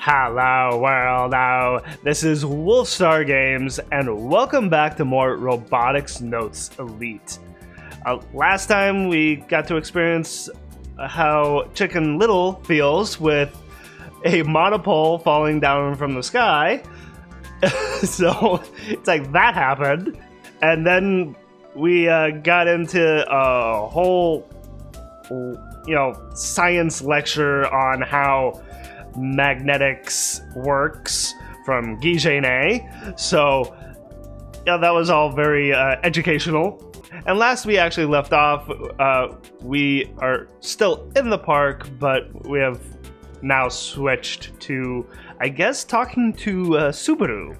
Hello world, this is Wolfstar Games, and welcome back to more Robotics Notes Elite. Last time we got to experience how Chicken Little feels with a monopole falling down from the sky. So it's like that happened, and then we got into a whole, science lecture on how magnetics works from Guy Genet. So that was all very educational. And last we actually left off, we are still in the park, but we have now switched to, I guess, talking to Subaru.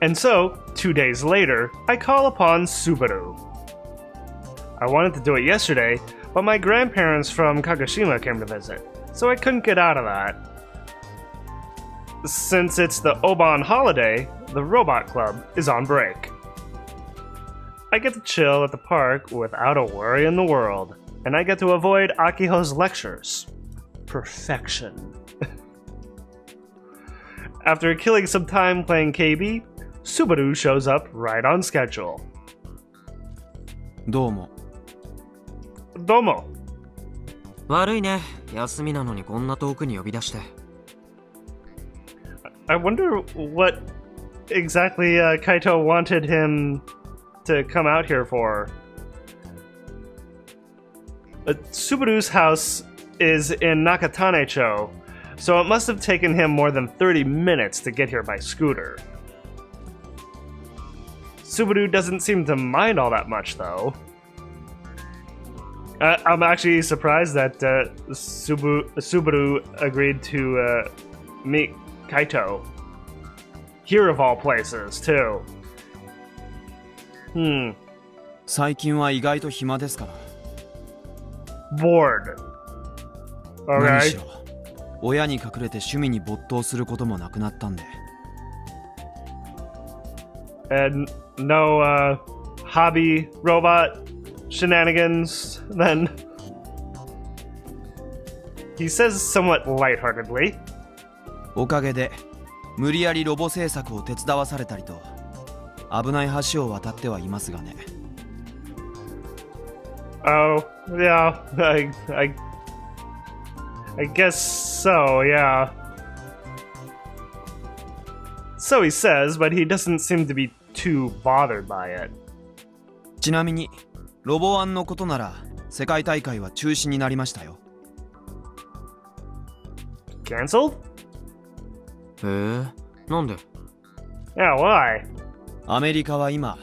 And so, 2 days later, I call upon Subaru. I wanted to do it yesterday, but my grandparents from Kagoshima came to visit, so I couldn't get out of that. Since it's the Obon holiday, the Robot Club is on break. I get to chill at the park without a worry in the world, and I get to avoid Akiho's lectures. Perfection. After killing some time playing KB, Subaru shows up right on schedule. Domo. Domo. 悪いね。休みなのにこんな遠くに呼び出して。I wonder what exactly Kaito wanted him to come out here for. Subaru's house is in Nakatanecho, so it must have taken him more than 30 minutes to get here by scooter. Subaru doesn't seem to mind all that much, though. I'm actually surprised that Subaru agreed to meet Kaito. Here of all places, too. 最近は意外と暇ですから。Bored. 何しろ、親に隠れて趣味に没頭することもなくなったんで。And no hobby robot shenanigans, then. He says somewhat lightheartedly. おかげで無理やりロボ製作を手伝わされたりと危ない橋を渡ってはいますがね。Oh, yeah, I guess so, yeah. So he says, but he doesn't seem to be too bothered by it. ちなみにロボワンのことなら世界大会は中止になりましたよ。Cancelled? へえ、なんで？ Yeah, why? アメリカは今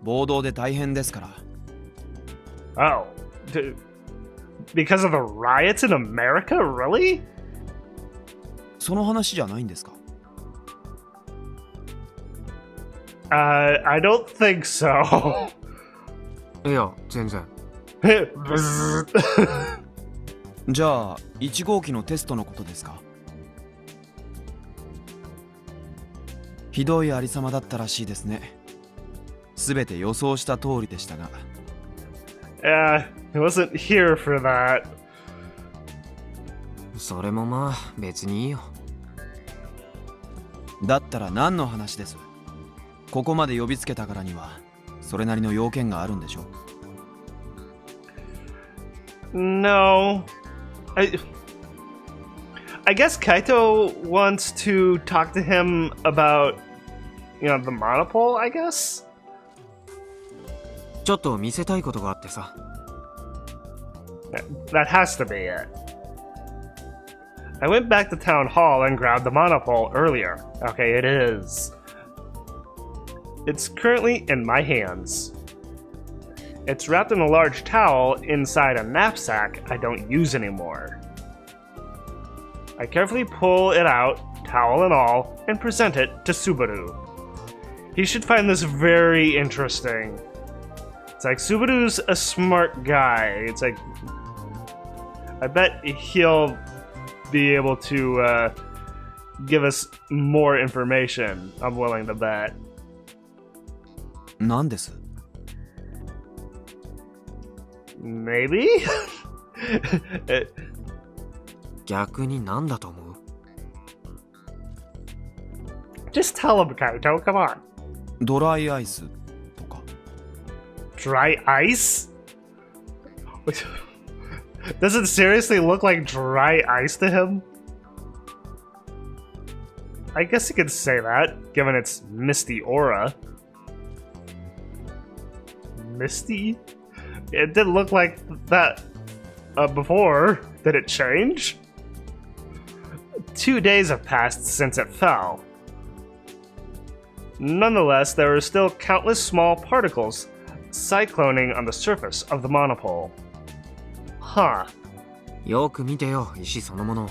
暴動で大変ですから。Oh, because of the riots in America? Really? その話じゃないんですか？ I don't think so. いや、全然。じゃあ1号機のテストのことですか？ひどいありさまだったらしいですね。すべて予想した通りでしたが。I wasn't here for that. それもまあ別にいいよ。だったら何の話です？ここまで呼びつけたからにはそれなりの要件があるんでしょう。 No. I guess Kaito wants to talk to him about, the monopole, I guess? ちょっと見せたいことがあってさ。That has to be it. I went back to town hall and grabbed the monopole earlier. Okay, it is. It's currently in my hands. It's wrapped in a large towel inside a knapsack I don't use anymore. I carefully pull it out, towel and all, and present it to Subaru. He should find this very interesting. It's like, Subaru's a smart guy. It's like, I bet he'll be able to give us more information. I'm willing to bet. 何です？ Maybe? 逆に何だと思う？ Just tell him, Kaito, come on. ドライアイスとか。 Dry ice? Does it seriously look like dry ice to him? I guess you could say that, given its misty aura. Misty? It didn't look like that before. Did it change? 2 days have passed since it fell. Nonetheless, there are still countless small particles cycloning on the surface of the monopole. Huh. よく見てよ、石そのもの。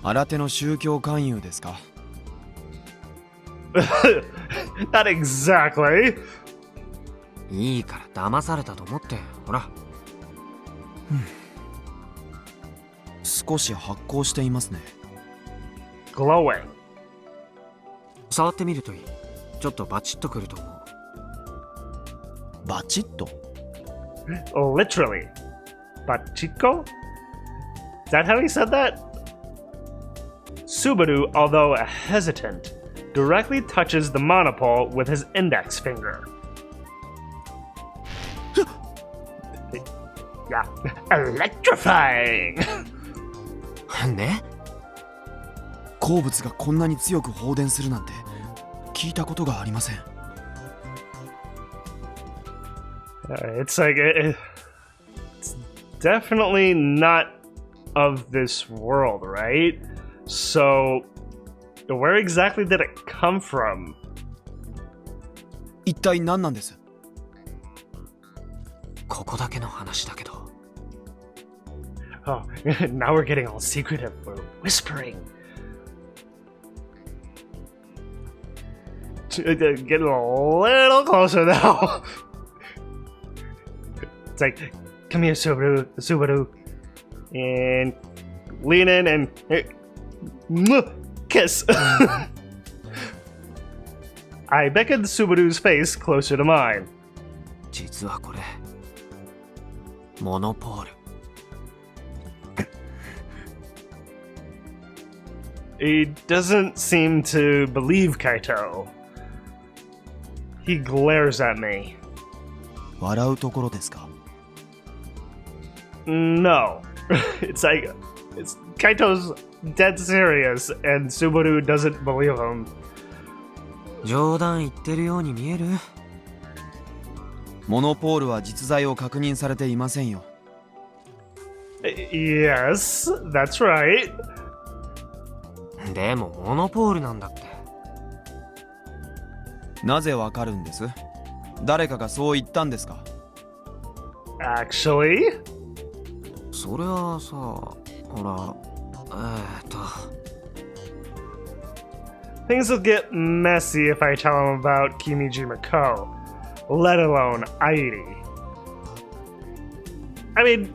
新手の宗教勧誘ですか？ Not exactly. いいから騙されたと思って、ほら。少し発光していますね。 Glowing. 触ってみるといい。ちょっとバチッとくると思う。バチッと？ Literally. Bachiko? Is that how he said that? Subaru, although hesitant, directly touches the monopole with his index finger. Yeah. Electrifying! ね？鉱物がこんなに強く放電するなんて聞いたことがありません。It's like it's definitely not of this world, right? So, where exactly did it come from? 一体何なんです？ここだけの話だけど。Oh, now we're getting all secretive. We're whispering. Get a little closer now. It's like, come here, Subaru. And lean in and kiss. I beckoned Subaru's face closer to mine. 実はこれ、モノポール。He doesn't seem to believe Kaito. He glares at me. 笑うところですか？ No. It's like, Kaito's dead serious, and Subaru doesn't believe him. 冗談言ってるように見える？モノポールは実在を確認されていませんよ。Yes, that's right. でもモノポールなんだって。なぜわかるんです？誰かがそう言ったんですか？ Actually? それはさ、ほら、Things will get messy if I tell him about Kimijima-ko, let alone Airi. I mean,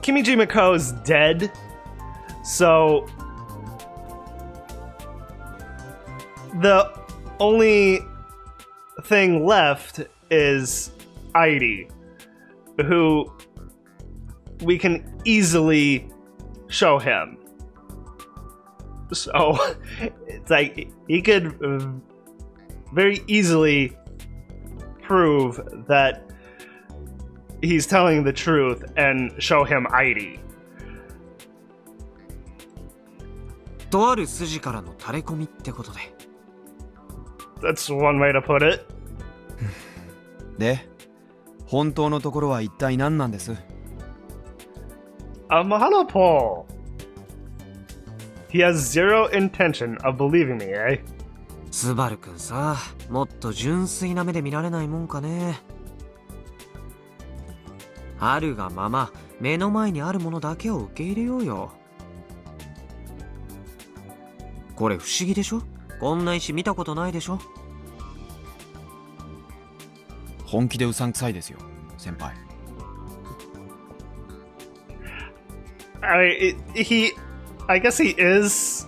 Kimijima-ko's dead, so the only thing left is Airi, who we can easily show him. So it's like he could very easily prove that he's telling the truth and show him ID. とある筋からの垂れ込みってことで。That's one way to put it. で、本当のところは一体何なんです？ A monopole. He has zero intention of believing me, eh? スバルくんさ、もっと純粋な目で見られないもんかね。あるがまま、目の前にあるものだけを受け入れようよ。これ不思議でしょ？こんな石見たことないでしょ？本気でうさんくさいですよ、先輩。I guess he is,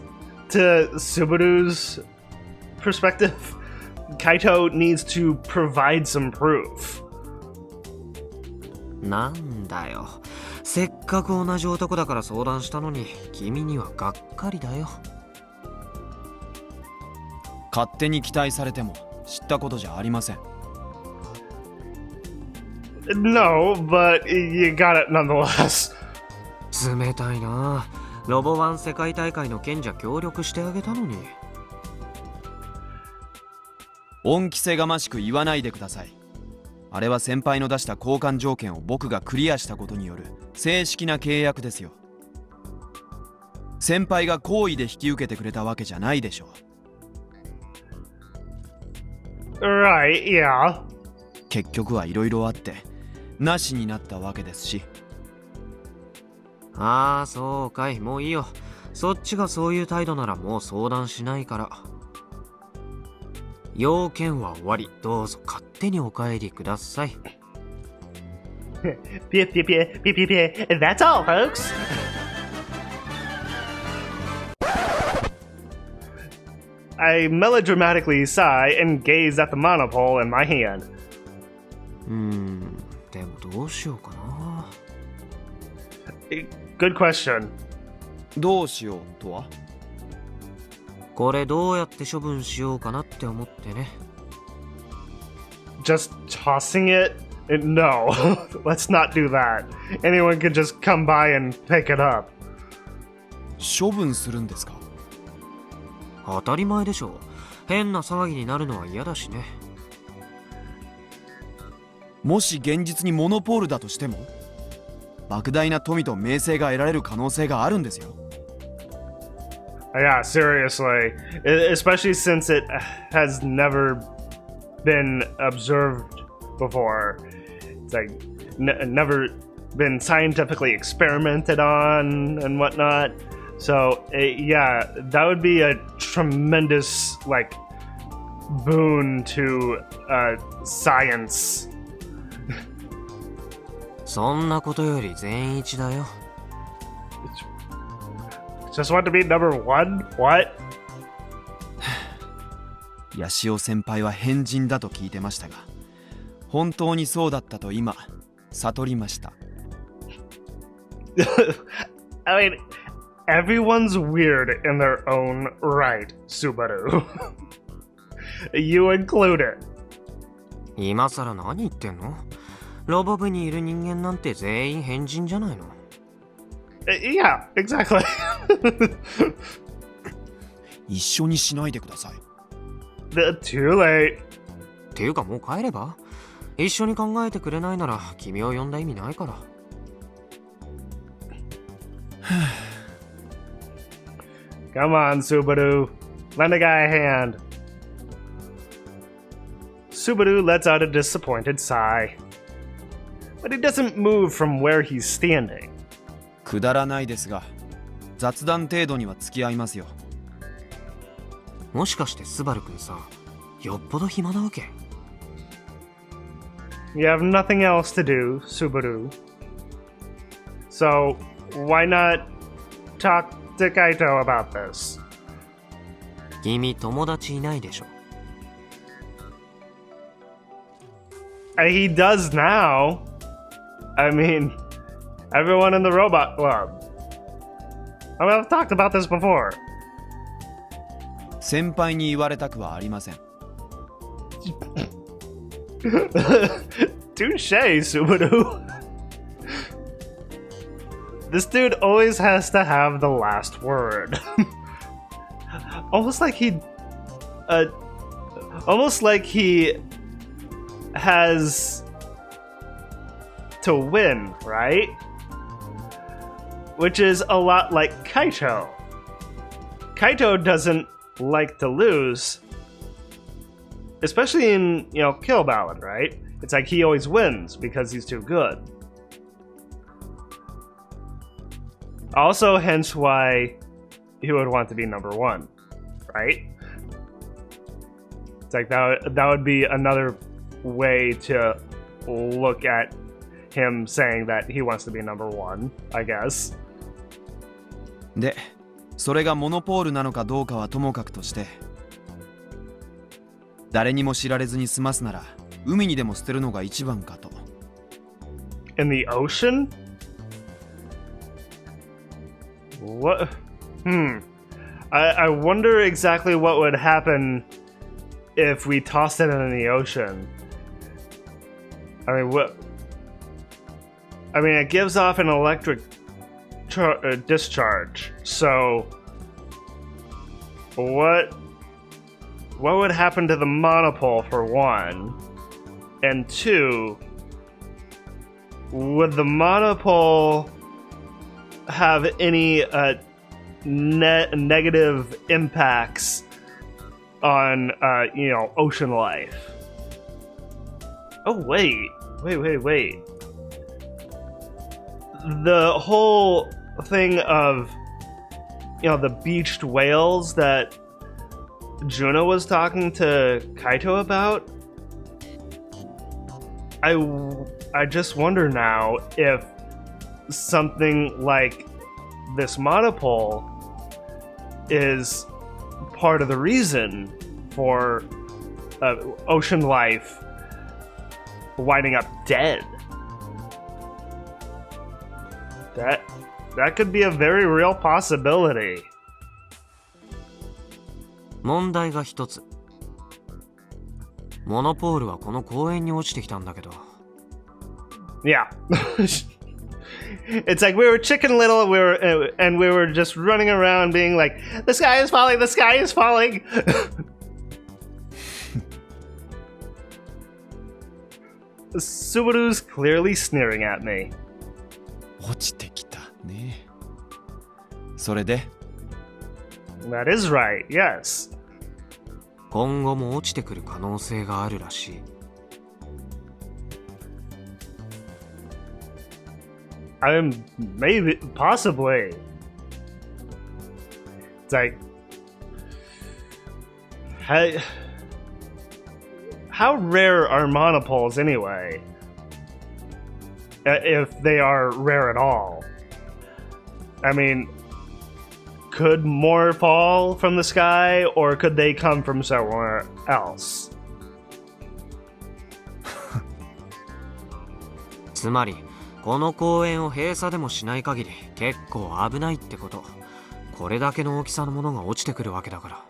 to Subaru's perspective. Kaito needs to provide some proof. なんだよ。せっかく同じ男だから相談したのに、君にはがっかりだよ。勝手に期待されても知ったことじゃありません。No, but you got it nonetheless. 冷たいな。ロボワン世界大会の賢者協力してあげたのに。恩着せがましく言わないでください。あれは先輩の出した交換条件を僕がクリアしたことによる正式な契約ですよ。先輩が好意で引き受けてくれたわけじゃないでしょう。 Right, yeah. 結局はいろいろあってなしになったわけですし。ああ、そうかい。もういいよ。そっちがそういう態度ならもう相談しないから。要件は終わり。どうぞ勝手にお帰りください。That's all, folks. I melodramatically sigh and gaze at the monopole in my hand. でもどうしようかな。Good question. どうしようとは？これどうやって処分しようかなって思ってね。Just tossing it? No, let's not do that. Anyone could just come by and pick it up. 処分するんですか？当たり前でしょ。変な騒ぎになるのは嫌だしね。もし現実にモノポールだとしても莫大な富と名声が得られる可能性があるんですよ。Yeah, seriously. Especially since it has never been observed before. It's like never been scientifically experimented on and whatnot. So, yeah, that would be a tremendous, like, boon to science. そんなことより善一だよ。Just want to be number one? What? ヤシオ先輩は変人だと聞いてましたが、本当にそうだったと今悟りました。I mean, everyone's weird in their own right, Subaru. You included. 今さら何言ってんの？ロボ部にいる人間なんて全員変人じゃないの？ Yeah, exactly. 一緒にしないでください。Too late. っていうかもう帰れば？一緒に考えてくれないなら君を呼んだ意味ないから。Come on, Subaru. Lend a guy a hand. Subaru lets out a disappointed sigh. But he doesn't move from where he's standing. くだらないですが、雑談程度には付き合いますよ。もしかしてスバルくんさ、よっぽど暇なわけ？ You have nothing else to do, Subaru. So, why not talk to Kaito about this? 君友達いないでしょ。He does now. I mean, everyone in the robot club. I mean, I've talked about this before. 先輩に言われたくはありません。Touche, Subaru. This dude always has to have the last word. Almost like he has to win, right? Which is a lot like Kaito. Kaito doesn't like to lose, especially in, Kill Ballad, right? It's like he always wins because he's too good. Also, hence why he would want to be number one, right? It's like that would be another way to look at him saying that he wants to be number one, I guess. で、それがモノポールなのかどうかはともかくとして、誰にも知られずに済ますなら海にでも捨てるのが一番かと。In the ocean? What? I wonder exactly what would happen if we tossed it in the ocean? I mean, what? I mean, it gives off an electric discharge. So, what would happen to the monopole for one? And two, would the monopole have any negative impacts on ocean life? Oh wait. The whole thing of the beached whales that Juno was talking to Kaito about, I just wonder now if something like this monopole is part of the reason for ocean life winding up dead. That could be a very real possibility. 問題が一つ。モノポールはこの公園に落ちてきたんだけど。Yeah. It's like we were Chicken Little, and we were just running around being like, the sky is falling, the sky is falling. Subaru's clearly sneering at me. 落ちてきたね。それで That is right, yes. 今後も落ちてくる可能性があるらしい。Maybe, possibly. It's like, how rare are monopoles anyway? If they are rare at all. I mean, could more fall from the sky, or could they come from somewhere else? つまり、この公園を閉鎖でもしない限り結構危ないってこと。これだけの大きさのものが落ちてくるわけだから。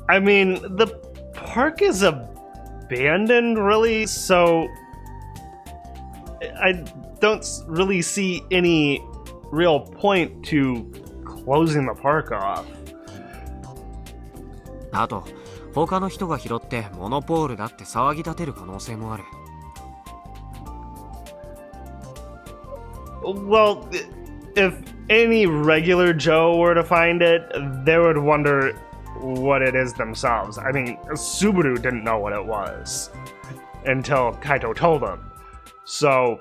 I mean, the park is abandoned, really, so I don't really see any real point to closing the park off. あと、他の人が拾ってモノポールだって騒ぎ立てる可能性もある。Well, if any regular Joe were to find it, they would wonder what it is themselves. I mean, Subaru didn't know what it was until Kaito told him. So,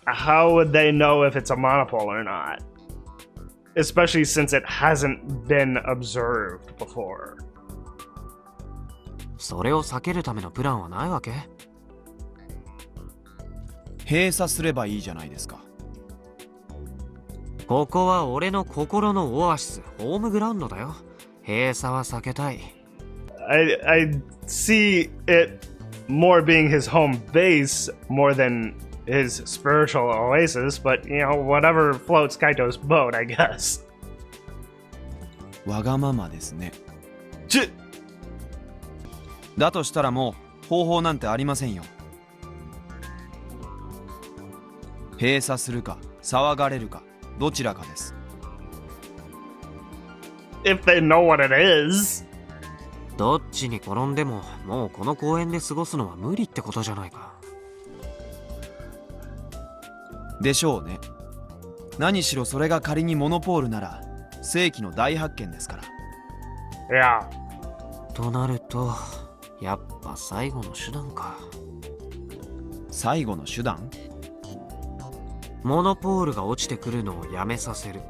how would they know if it's a monopole or not? Especially since it hasn't been observed before. それを避けるためのプランはないわけ？閉鎖すればいいじゃないですか。ここは俺の心のオアシス、ホームグラウンドだよ。閉鎖は避けたい。I see it more being his home base more than his spiritual oasis, but whatever floats Kaito's boat, I guess. わがままですね。ちだとしたらもう方法なんてありませんよ。閉鎖するか騒がれるかどちらかです。If they know what it is. どっちに転んでももうこの公園で過ごすのは無理ってことじゃないか。でしょうね。何しろそれが仮にモノポールなら世紀の大発見ですから。Yeah. となるとやっぱ最後の手段か。最後の手段？モノポールが落ちてくるのをやめさせる。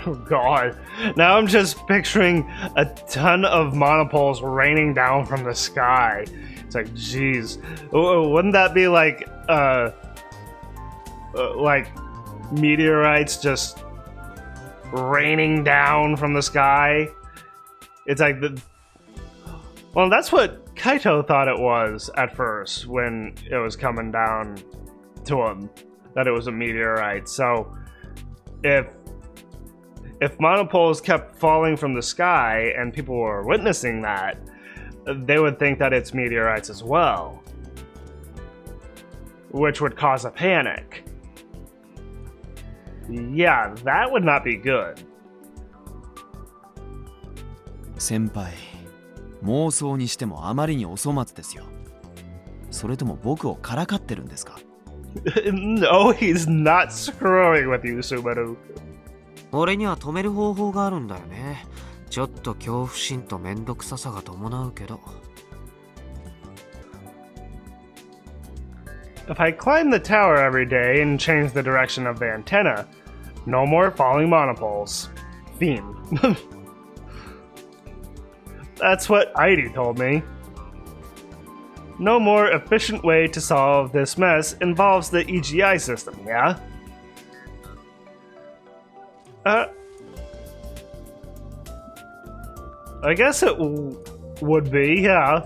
Oh God. Now I'm just picturing a ton of monopoles raining down from the sky. It's like, geez. Wouldn't that be like meteorites just raining down from the sky? It's like well, that's what Kaito thought it was at first when it was coming down to him, that it was a meteorite. So if if monopoles kept falling from the sky and people were witnessing that, they would think that it's meteorites as well, which would cause a panic. Yeah, that would not be good. 先輩、妄想にしてもあまりにお粗末ですよ。それとも僕をからかってるんですか？ No, he's not screwing with you, Subaru. 俺には止める方法があるんだよね。ちょっと恐怖心とめんどくささが伴うけど。If I climb the tower every day and change the direction of the antenna, no more falling monopoles. Theme. That's what Heidi told me. No more efficient way to solve this mess involves the EGI system, yeah? I guess it would be, yeah.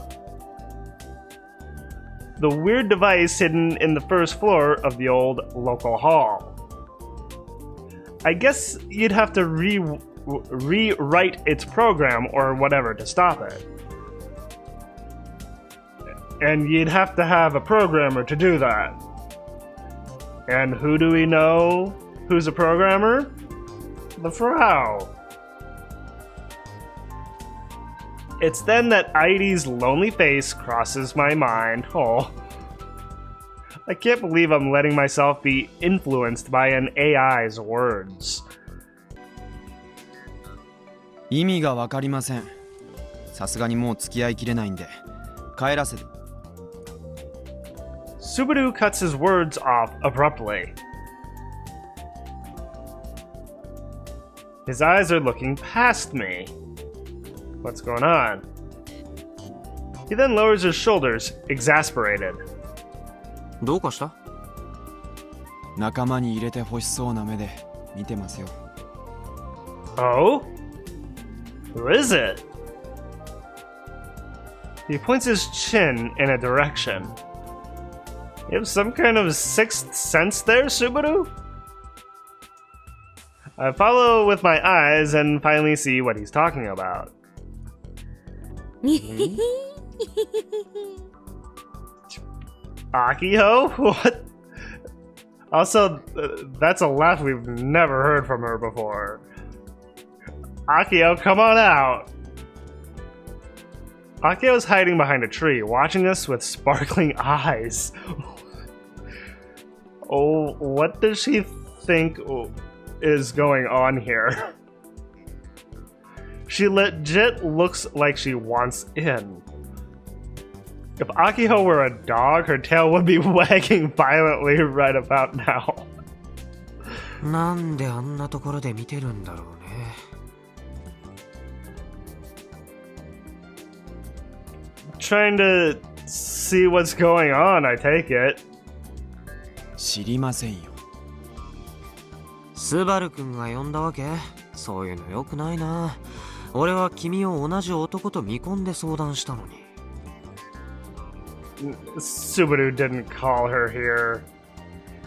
The weird device hidden in the first floor of the old local hall. I guess you'd have to rewrite its program or whatever to stop it. And you'd have to have a programmer to do that. And who do we know who's a programmer? The Frau. It's then that Heidi's lonely face crosses my mind. Oh, I can't believe I'm letting myself be influenced by an AI's words. 意味がわかりません。さすがにもう付き合いきれないんで帰らせて。Subaru cuts his words off abruptly. His eyes are looking past me. What's going on? He then lowers his shoulders, exasperated. どうかした？仲間に入れて欲しそうな目で見てますよ。Oh? Who is it? He points his chin in a direction. You have some kind of sixth sense there, Subaru? I follow with my eyes and finally see what he's talking about. Akiho? What? Also, that's a laugh we've never heard from her before. Akio, come on out! Akio's hiding behind a tree, watching us with sparkling eyes. Oh, what does she think is going on here? She legit looks like she wants in. If Akiho were a dog, her tail would be wagging violently right about now. なんであんなところで見てるんだろうね。Trying to see what's going on, I take it. 知りませんよ。スバル君が呼んだわけ？そういうの良くないな。俺は君を同じ男と見込んで相談したのに。Subaru didn't call her here.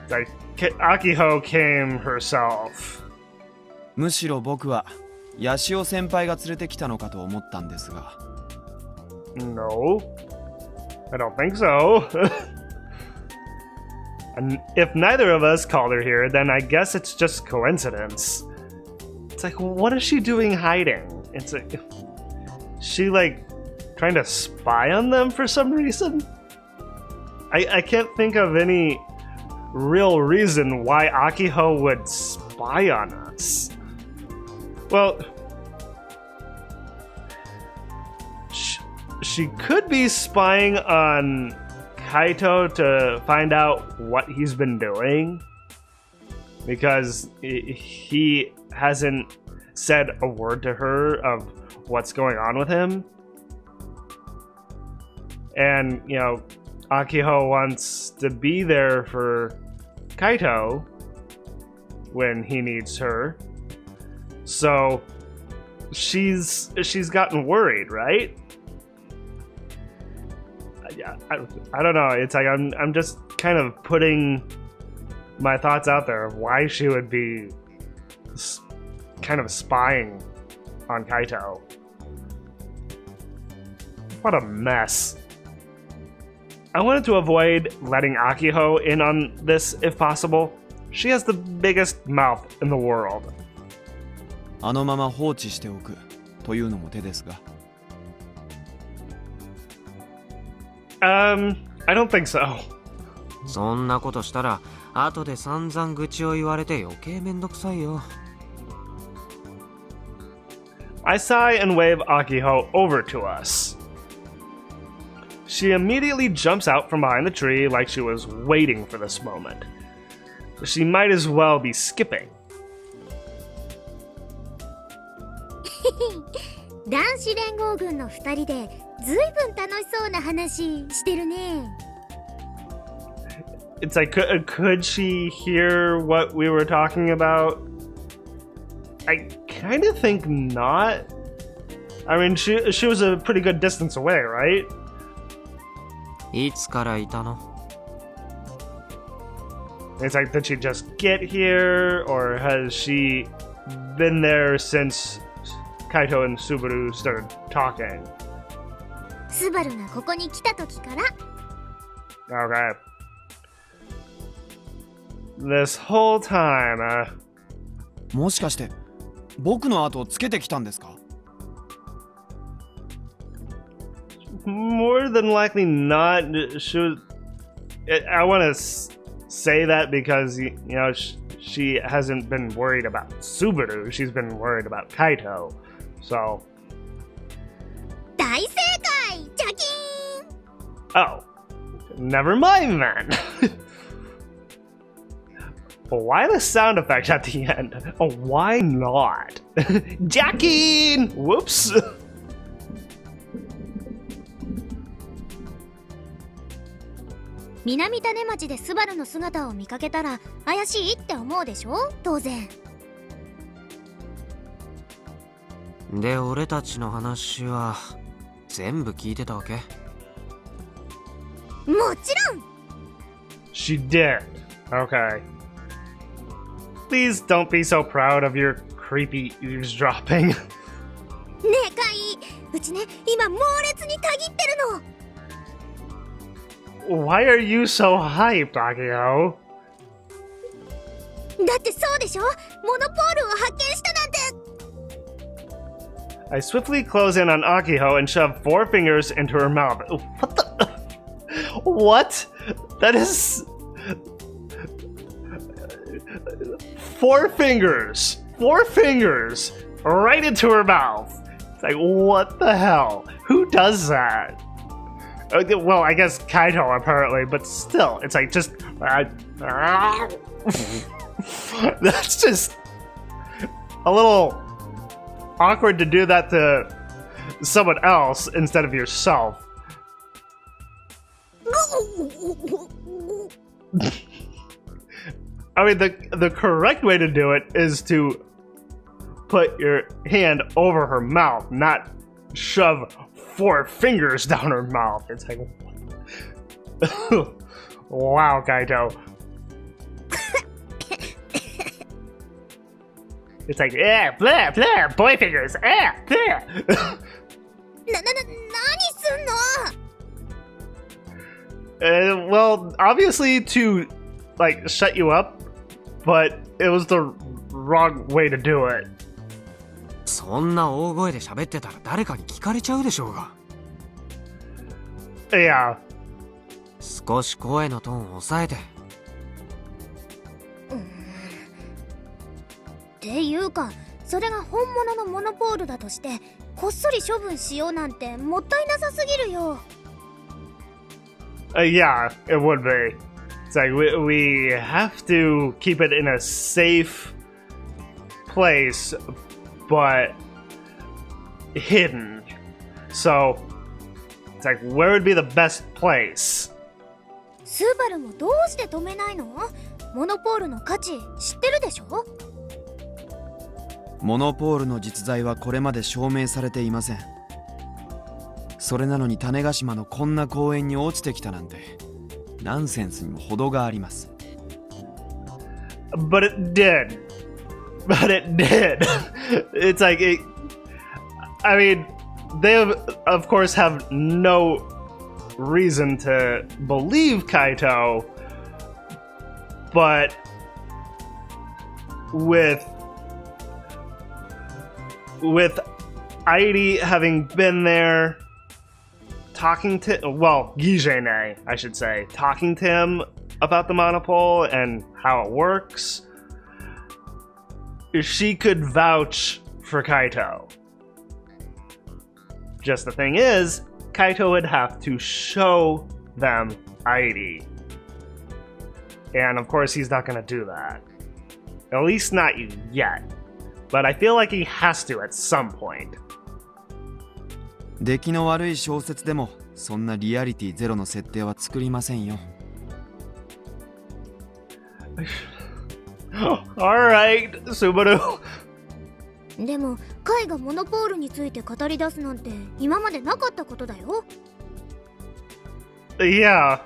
Like, Akiho came herself. むしろ僕はヤシオ先輩が連れてきたのかと思ったんですが。No, I don't think so. And if neither of us called her here, then I guess it's just coincidence. It's like, what is she doing hiding? It's like, she like trying to spy on them for some reason? I can't think of any real reason why Akiho would spy on us. Well, she could be spying on Kaito to find out what he's been doing, because he hasn't said a word to her of what's going on with him. And, you know, Akiho wants to be there for Kaito when he needs her. So she's gotten worried, right? Yeah, I don't know. It's like I'm just kind of putting my thoughts out there of why she would be kind of spying on Kaito. What a mess. I wanted to avoid letting Akiho in on this if possible. She has the biggest mouth in the world. あのまま放置しておくというのも手ですが。I don't think so. そんなことしたら後で散々愚痴を言われて余計めんどくさいよ。I sigh and wave Akiho over to us. She immediately jumps out from behind the tree like she was waiting for this moment. She might as well be skipping. 男子連合軍の2人でずいぶん楽しそうな話してるね。It's like, could she hear what we were talking about? I kind of think not. I mean, she was a pretty good distance away, right? いつからいたの？ It's like, did she just get here, or has she been there since Kaito and Subaru started talking? スバルがここに来た時から。 Okay. This whole time, もしかして僕の後をつけてきたんですか？ more than likely not. I want to say that because, you know, she hasn't been worried about Subaru. She's been worried about Kaito. So. 大正解！ジャキーン！ Oh. Never mind then. Why the sound effect at the end? Oh, why not? Jackie! Whoops. 南種町でスバルの姿を見かけたら怪しいって思うでしょ？当然。で、俺たちの話は全部聞いてたわけ？もちろん！ She did. Okay. Please don't be so proud of your creepy eavesdropping. ねえカイ、うちね、今猛烈にたぎってるの。Why are you so hyped, Akio? だってそうでしょ？モノポールを発見したなんて。 I swiftly close in on Akiho and shove 4 fingers into her mouth. What the? What? That is... 4 fingers! 4 fingers! Right into her mouth! It's like, what the hell? Who does that? Well, I guess Kaito apparently, but still, it's like just... That's just... a little... awkward to do that to someone else instead of yourself. I mean, the correct way to do it is to put your hand over her mouth, not shove 4 fingers down her mouth. It's like, wow, Kaito. It's like, blah, blah, boy fingers, blah. 何すんの？ Well, obviously to, like, shut you up, but it was the wrong way to do it. そんな大声で喋ってたら誰かに聞かれちゃうでしょうが。Yeah. 少し声のトーンを抑えて。っていうか、それが本物のモノポールだとして、こっそり処分しようなんてもったいなさすぎるよ。Yeah, it would be. It's like we have to keep it in a safe place, but hidden. So it's like, where would be the best place? スバルもどうして止めないの？モノポールの価値知ってるでしょ？モノポールの実在はこれまで証明されていません。それなのに種子島のこんな公園に落ちてきたなんてナンセンスにも程があります。 But it did. but it did. It's like it. I mean, they of course have no reason to believe Kaito, but with Airi having been there, talking to, well, Gijene, I should say, talking to him about the monopole and how it works, she could vouch for Kaito. Just the thing is, Kaito would have to show them Airi. And of course, he's not going to do that. At least not yet. But I feel like he has to at some point. 出来の悪い小説でもそんなリアリティゼロの設定は作りませんよ。Alright, Subaru. でもカイがモノポールについて語り出すなんて今までなかったことだよ。Yeah.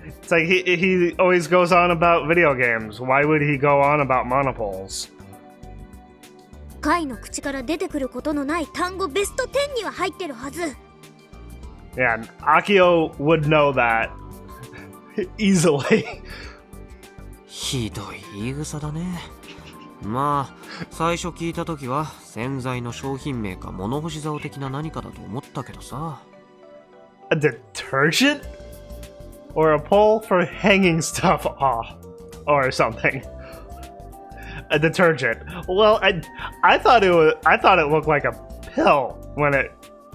It's like he always goes on about video games. Why would he go on about monopoles? カイの口から出てくることのない単語ベスト10には入ってるはず。Yeah, Akio would know that easily. ひどい言い草だね。まあ最初聞いた時は洗剤の商品名か物干し竿的な何かだと思ったけどさ。A detergent? Or a pole for hanging stuff off? Or something. A detergent. Well, I thought it looked like a pill when it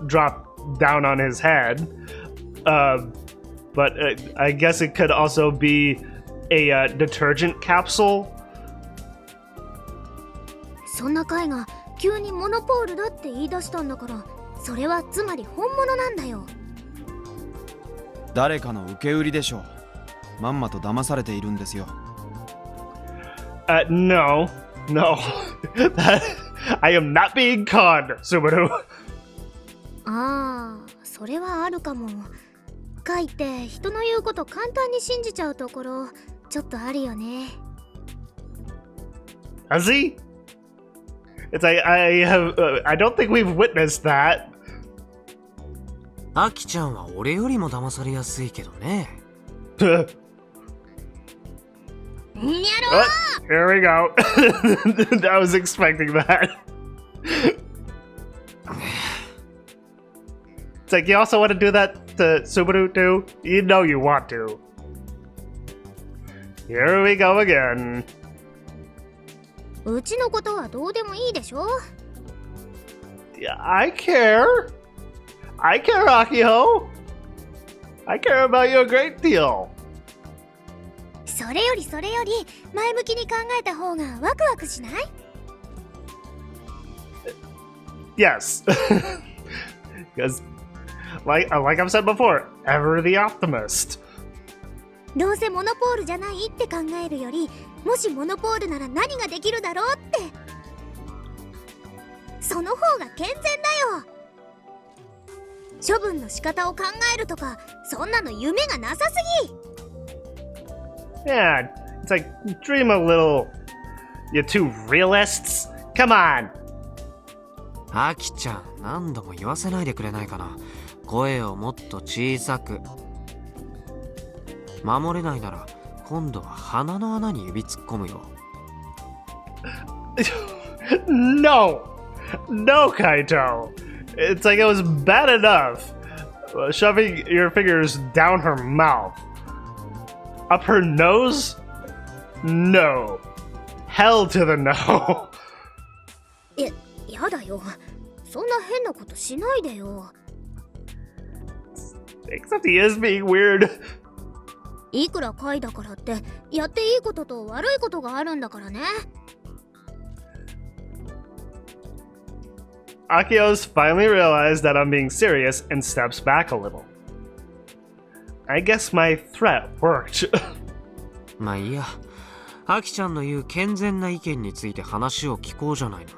dropped down on his head. But I guess it could also be a detergent capsule. そんなカイが急にモノポールだって言い出したんだから、それはつまり本物なんだよ。誰かの受け売りでしょう。まんまと騙されているんですよ。No. I am not being conned, Subaru. ああ、それはあるかも。カイって人の言うこと簡単に信じちゃうところちょっとあるよね。Has he? It's like I don't think we've witnessed that. アキちゃんは俺よりも騙されやすいけどね。にゃろ Here we go. I was expecting that. It's like you also want to do that to Subaru too? You know you want to. Here we go again. うちのことはどうでもいいでしょ。Yeah, I care. I care, Akio. I care about you a great deal. それより前向きに考えた方がワクワクしない？ Yes. Because, like I've said before, ever the optimist. どうせモノポールじゃないって考えるより、もしモノポールなら何ができるだろうって。その方が健全だよ。処分の仕方を考えるとか、そんなの夢がなさすぎ。Yeah, it's like, dream a little. You two realists? Come on! アキちゃん、何度も言わせないでくれないかな。声をもっと小さく。守れないなら、今度は鼻の穴に指突っ込むよ。No! No, Kaito! It's like it was bad enough shoving your fingers down her mouth. Up her nose? No. Hell to the no. やだよ。そんな変なことしないでよ。Except he is being weird. いくら怪だからってやっていいことと悪いことがあるんだからね。Akio's finally realized that I'm being serious and steps back a little. I guess my threat worked. まあいいや。アキちゃんの言う健全な意見について話を聞こうじゃないの。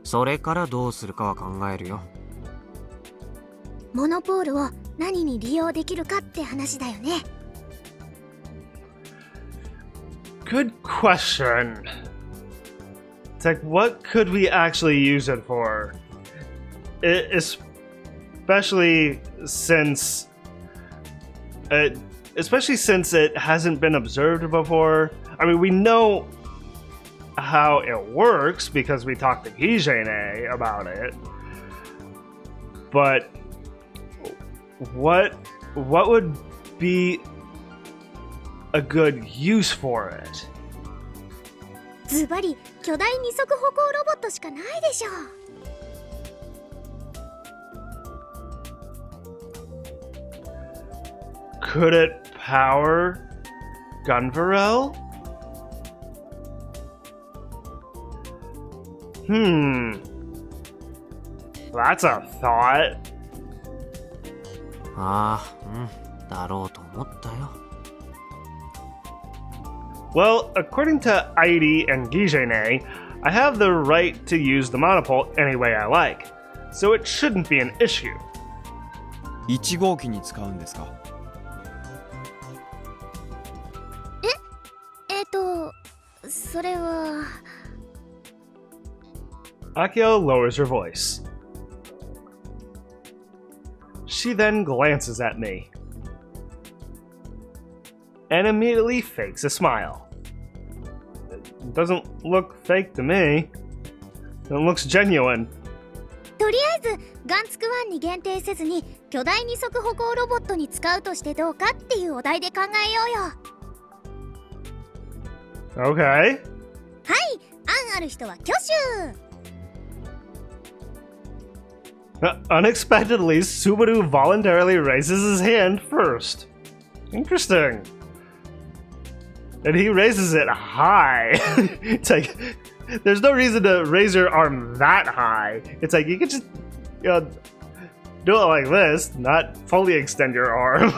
それからどうするかは考えるよ。モノポールを何に利用できるかって話だよね。Good question. It's like, what could we actually use it for? Especially since it hasn't been observed before. I mean, we know how it works because we talked to Hijane about it. But what would be a good use for it? ズバリ巨大二足歩行ロボットしかないでしょ。Could it power Gunvarel? That's a thought. ああ、だろうと思ったよ。Well, according to Airi and Gijene, I have the right to use the monopole any way I like, so it shouldn't be an issue. 1号機に使うんですか？それは。Akio lowers her voice. She then glances at me and immediately fakes a smile. It doesn't look fake to me. It looks genuine. とりあえずガンツクワンに限定せずに巨大二足歩行ロボットに使うとしてどうかっていうお題で考えようよ。 Okay. はい、案ある人は挙手。Unexpectedly, Subaru voluntarily raises his hand first. Interesting. And he raises it high. It's like, there's no reason to raise your arm that high. It's like, you could just, do it like this, not fully extend your arm.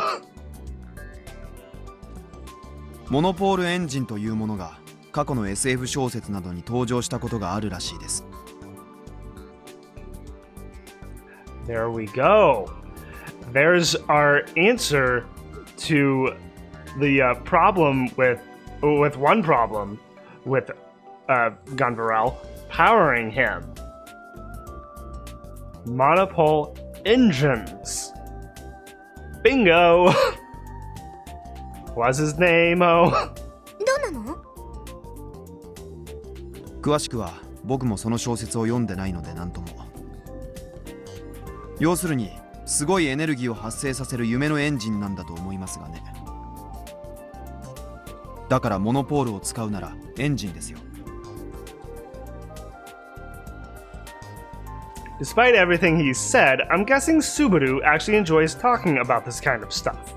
モノポールエンジンというものが過去の SF 小説などに登場したことがあるらしいです。There we go. There's our answer to the problem with one problem with Gunvarel powering him. Monopole engines. Bingo. What's his name? どうなの？詳しくは僕もその小説を読んでないので何とも。要するにすごいエネルギーを発生させる夢のエンジンなんだと思いますがね。だからモノポールを使うならエンジンですよ。Despite everything he said, I'm guessing Subaru actually enjoys talking about this kind of stuff.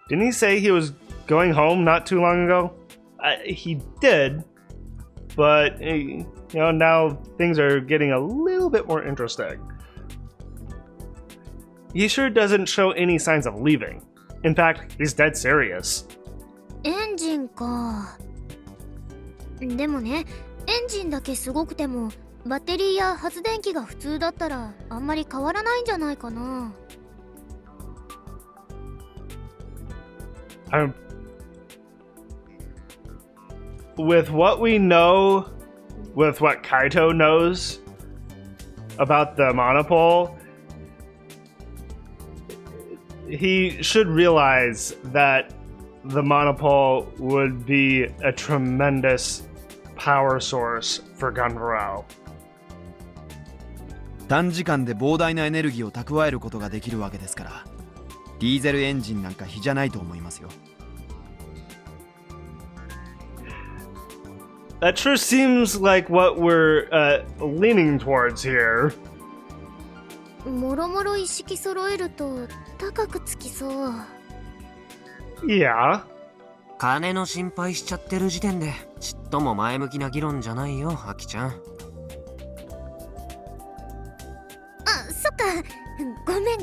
Didn't he say he was going home not too long ago? He did, but now things are getting a little bit more interesting. He sure doesn't show any signs of leaving. In fact, he's dead serious. エンジンか。でもね、エンジンだけすごくてもバッテリーや発電機が普通だったらあんまり変わらないんじゃないかな。With what we know, with what Kaito knows about the monopole, he should realize that the monopole would be a tremendous power source for Gunvarel. 短時間で膨大なエネルギーを蓄えることができるわけですから、ディーゼルエンジンなんか比じゃないと思いますよ。That sure seems like what we're leaning towards here. もろもろ一式揃えると高くつきそう。Yeah. 金の心配しちゃってる時点でちっとも前向きな議論じゃないよ、アキちゃん。あ、そっか。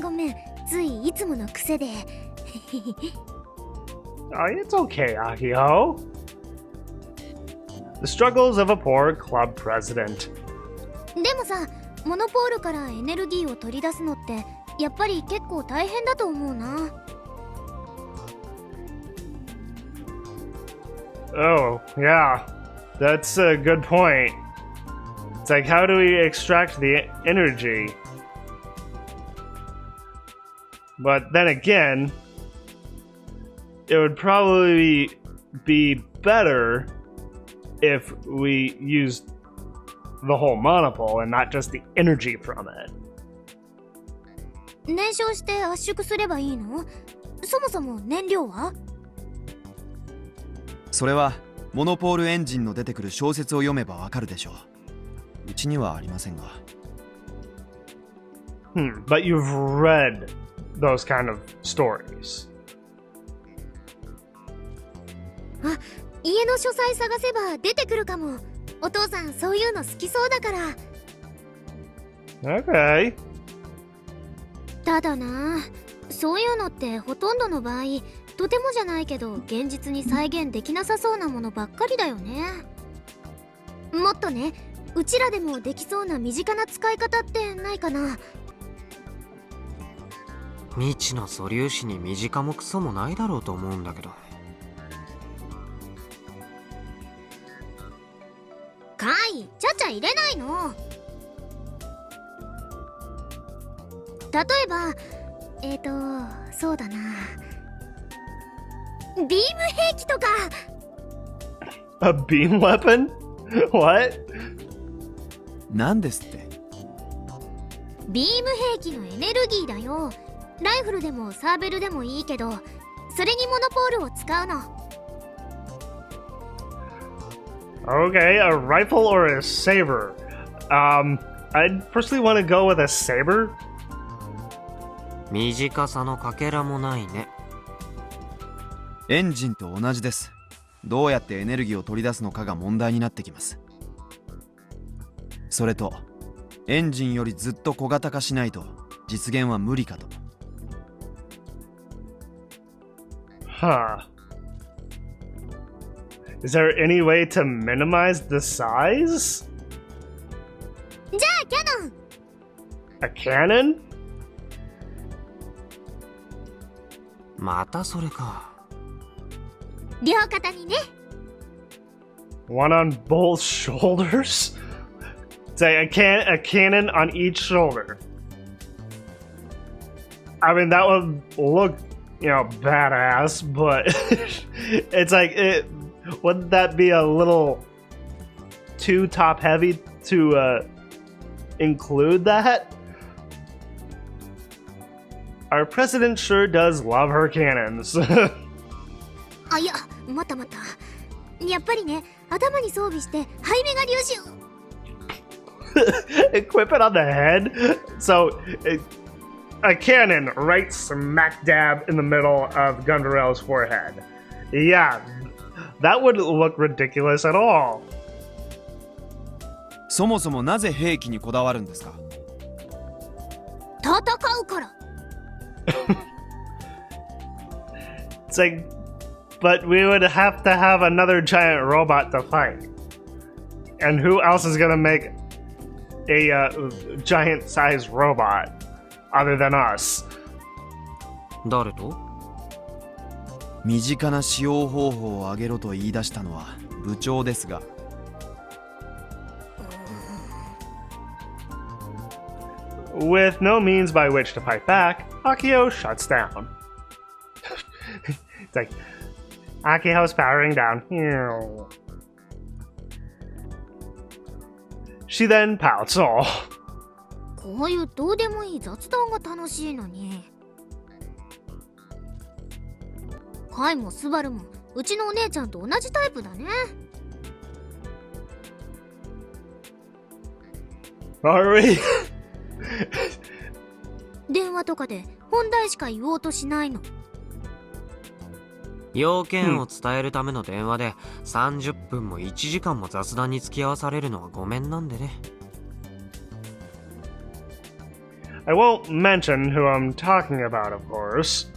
ごめん。ついつもの癖で。Oh, it's okay, Akio. The struggles of a poor club president. でもさ、モノポールからエネルギーを取り出すのってやっぱり結構大変だと思うな。Oh, yeah. That's a good point. It's like, how do we extract the energy? But then again, it would probably be better if we used the whole monopole and not just the energy from it. 燃焼して圧縮すればいいの？そもそも燃料は？それはモノポールエンジンの出てくる小説を読めばわかるでしょう。うちにはありませんが。But you've read those kind of stories. あ、家の書斎探せば出てくるかも。お父さんそういうの好きそうだから。Okay. ただな、そういうのってほとんどの場合、とてもじゃないけど現実に再現できなさそうなものばっかりだよね。もっとね、うちらでもできそうな身近な使い方ってないかな。未知の素粒子に身近もクソもないだろうと思うんだけど。カイ、ちゃちゃ入れないの。例えばそうだな、ビーム兵器とか。 A beam weapon? What? なんですって？ビーム兵器のエネルギーだよ。ライフルでもサーベルでもいいけど、それにモノポールを使うの。Okay, a rifle or a saber? I'd personally want to go with a saber. 短さのかけらもないね。エンジンと同じです。どうやってエネルギーを取り出すのかが問題になってきます。それとエンジンよりずっと小型化しないと実現は無理かと。Huh. Is there any way to minimize the size? じゃあキャノン。 A cannon? またそれか。両肩にね。One on both shoulders? It's like a cannon on each shoulder. I mean, that would look, badass, but it's like, wouldn't that be a little too top heavy to include that? Our president sure does love her cannons. あ、いや、待った。やっぱりね、頭に装備して背面が粒子。Equip it on the head. So, a cannon right smack dab in the middle of Gundarel's forehead. Yeah, that wouldn't look ridiculous at all. そもそもなぜ兵器にこだわるんですか？戦うから。It's like, but we would have to have another giant robot to fight. And who else is gonna make a giant-sized robot other than us? 誰と？身近な使用方法を挙げろと言い出したのは部長ですが。With no means by which to fight back, Akio shuts down. It's like, Akio's powering down. She then pouts. Oh. こういうどうでもいい雑談が楽しいのに。カイもスバルもうちのお姉ちゃんと同じタイプだね。Are we? 電話とかで本題しか言おうとしないの。要件を伝えるための電話で30分も1時間も雑談に付き合わされるのはごめんなんでね。I won't mention who I'm talking about, of course.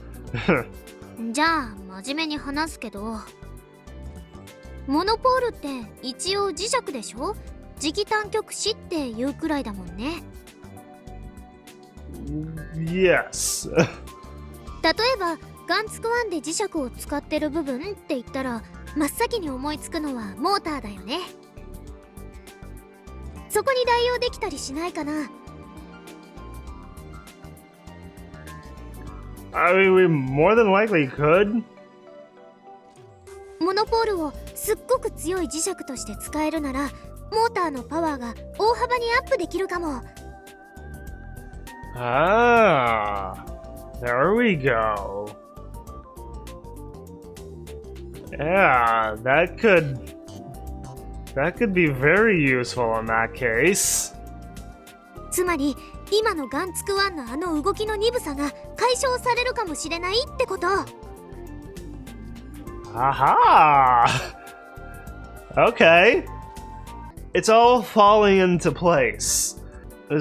じゃあ真面目に話すけど、モノポールって一応磁石でしょ？磁気単極子っていうくらいだもんね。Yes. 例えばガンツクワンで磁石を使ってる部分って言ったら真っ先に思いつくのはモーターだよね。そこに代用できたりしないかな。I mean, we more than likely could. モノポールをすっごく強い磁石として使えるなら、モーターのパワーが大幅にアップできるかも。Ah, there we go. Yeah, that could be very useful in that case. つまり今のガンツクワンのあの動きの鈍さが解消されるかもしれないってこと。Aha! Okay. It's all falling into place.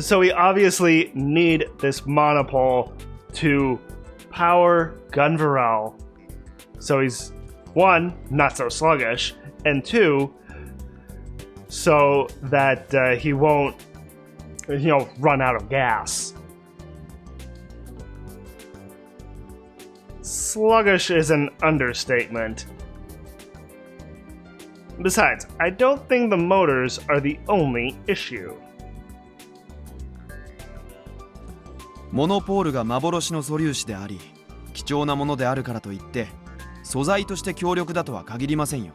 So we obviously need this monopole to power Gunvarel. So he's, one, not so sluggish, and two, so that he won't, run out of gas. Sluggish is an understatement. Besides, I don't think the motors are the only issue. モノポールが幻の素粒子であり、貴重なものであるからといって素材として強力だとは限りませんよ。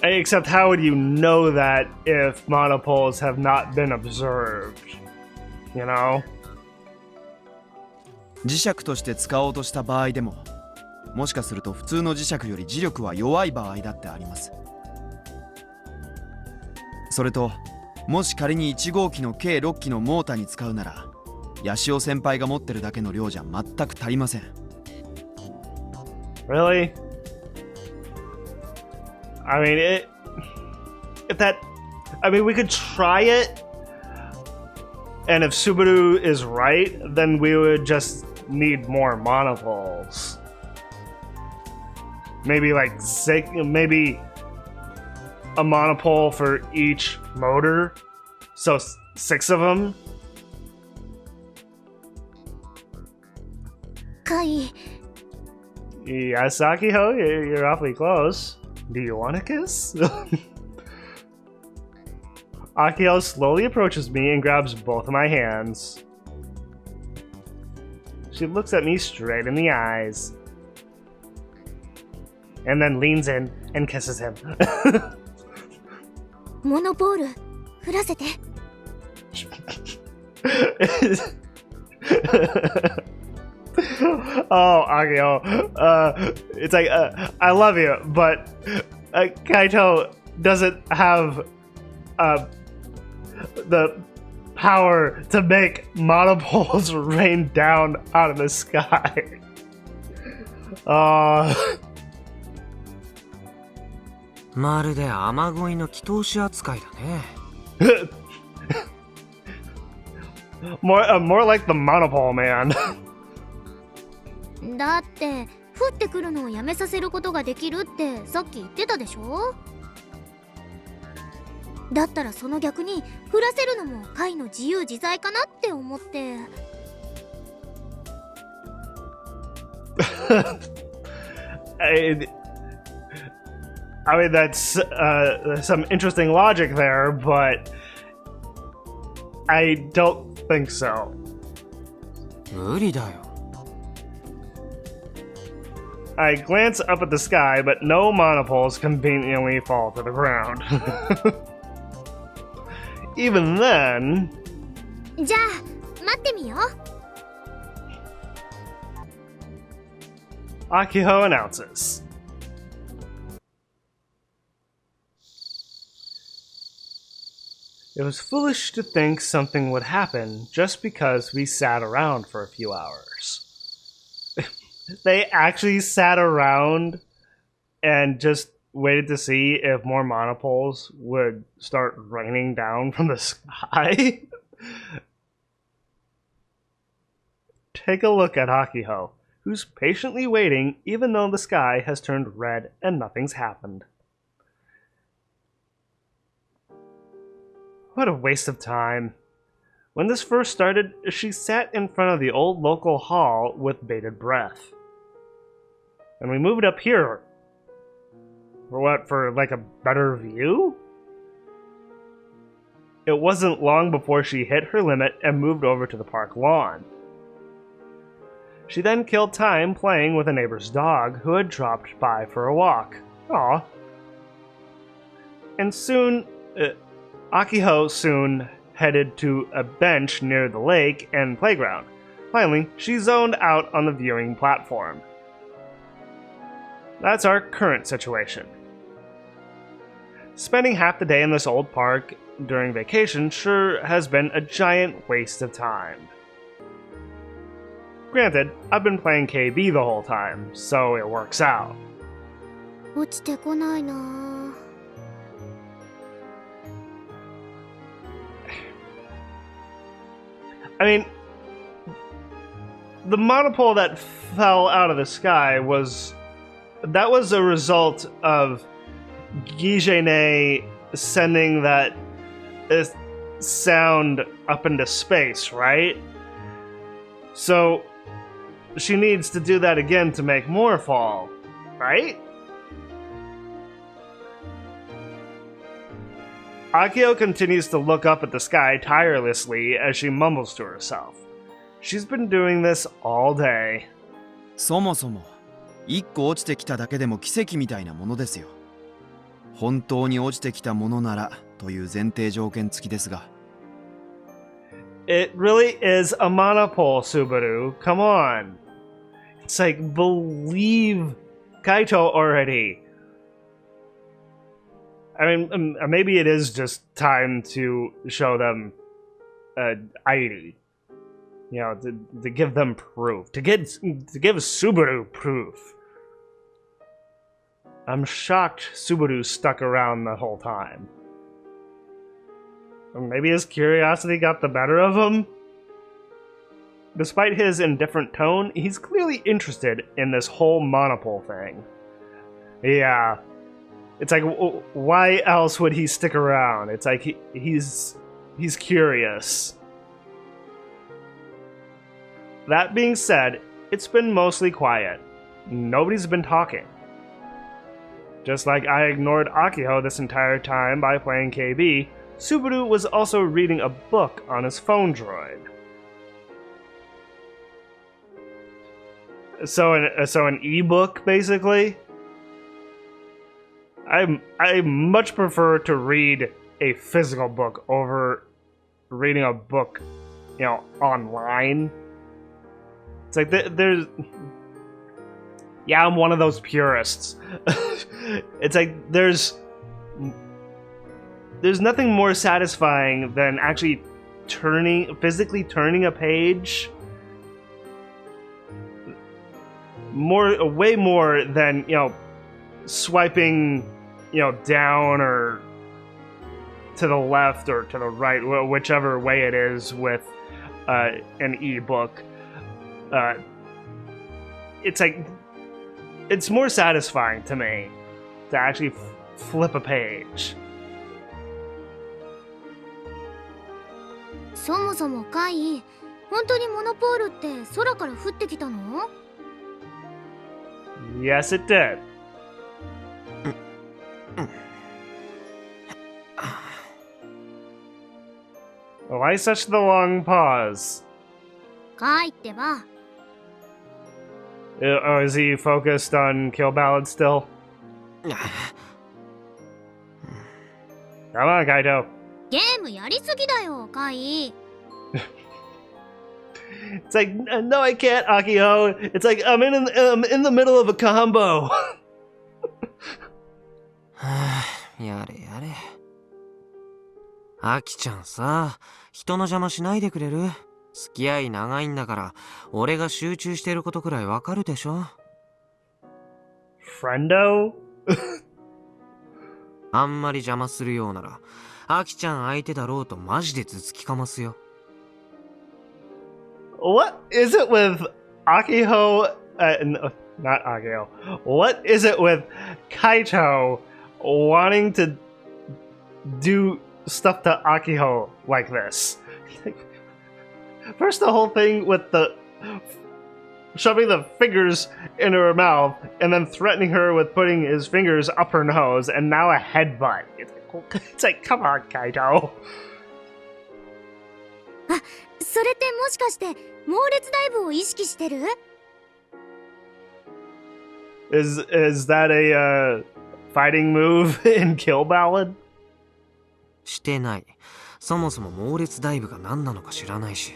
Except how would you know that if monopoles have not been observed? You know? 磁石として使おうとした場合でも、もしかすると普通の磁石より磁力は弱い場合だってあります。それと、もし仮に1号機の計6機のモーターに使うなら、ヤシオ先輩が持ってるだけの量じゃ全く足りません。Really? I mean, we could try it, and if Subaru is right, then we would just need more monopoles. Maybe maybe a monopole for each motor, so 6 of them. カイ、 Yes, Akiho, you're awfully close. Do you want a kiss? Akio slowly approaches me and grabs both of my hands. She looks at me straight in the eyes, and then leans in and kisses him. モノポール振らせて。Oh, Akio, it's like, I love you, but Kaito doesn't have the power to make monopoles rain down out of the sky. まるで雨乞いの祈祷師扱いだね。more like the monopole man. だって降ってくるのをやめさせることができるってさっき言ってたでしょ。だったらその逆に降らせるのもカイの自由自在かなって思って。I mean, that's some interesting logic there, but I don't think so. 無理だよ。I glance up at the sky, but no monopoles conveniently fall to the ground. Even then... じゃあ待ってみよう。Akiho announces. It was foolish to think something would happen just because we sat around for a few hours. They actually sat around and just waited to see if more monopoles would start raining down from the sky. Take a look at Akiho, who's patiently waiting even though the sky has turned red and nothing's happened. What a waste of time. When this first started, she sat in front of the old local hall with bated breath. And we moved up here. For what? For like a better view? It wasn't long before she hit her limit and moved over to the park lawn. She then killed time playing with a neighbor's dog who had dropped by for a walk. Aw. And soon, Akiho soon headed to a bench near the lake and playground. Finally, she zoned out on the viewing platform. That's our current situation. Spending half the day in this old park during vacation sure has been a giant waste of time. Granted, I've been playing KB the whole time, so it works out. 落ちてこないな。I mean, the monopole that fell out of the sky was a result of Gijene sending that sound up into space, right? So she needs to do that again to make more fall, right? Akio continues to look up at the sky tirelessly as she mumbles to herself. She's been doing this all day. そもそも1個落ちてきただけでも奇跡みたいなものですよ。本当に落ちてきたものならという前提条件付きですが。It really is a monopole, Subaru. Come on. It's like, believe Kaito already. I mean, maybe it is just time to show them ID. You know, to give them proof. To give Subaru proof. I'm shocked Subaru stuck around the whole time. Or maybe his curiosity got the better of him? Despite his indifferent tone, he's clearly interested in this whole monopole thing. Yeah. It's like, why else would he stick around? It's like he's curious. That being said, it's been mostly quiet. Nobody's been talking. Just like I ignored Akiho this entire time by playing KB, Subaru was also reading a book on his phone droid. So an e-book, basically? I much prefer to read a physical book over reading a book, you know, online. It's like there's... Yeah, I'm one of those purists. It's like there's nothing more satisfying than actually physically turning a page. Way more than, you know, swiping, you know, down or to the left or to the right, whichever way it is with an ebook. It's like, it's more satisfying to me to actually flip a page. そもそもカイ、本当にモノポールって空から降ってきたの？ Yes, it did. Why such the long pause? カイってば。Oh, is he focused on Kill Ballad still? Come on, Kaito. ゲームやりすぎだよ、カイ。It's like, no, I can't, Akio. It's like, I'm in the middle of a combo. やれやれ。アキちゃんさ、人の邪魔しないでくれる？付き合い長いんだから、俺が集中してることくらいわかるでしょ？ Friendo? あんまり邪魔するようなら、アキちゃん相手だろうとマジで頭突きかますよ。What is it with Akiho? No, not Akiho. What is it with Kaito wanting to do stuff to Akiho like this? First, the whole thing with the shoving the fingers into her mouth, and then threatening her with putting his fingers up her nose, and now a headbutt. It's like, come on, Kaito. あ、それってもしかして猛烈ダイブを意識してる？ Is that a fighting move in Kill Ballad? してない。そもそも猛烈ダイブが何なのか知らないし。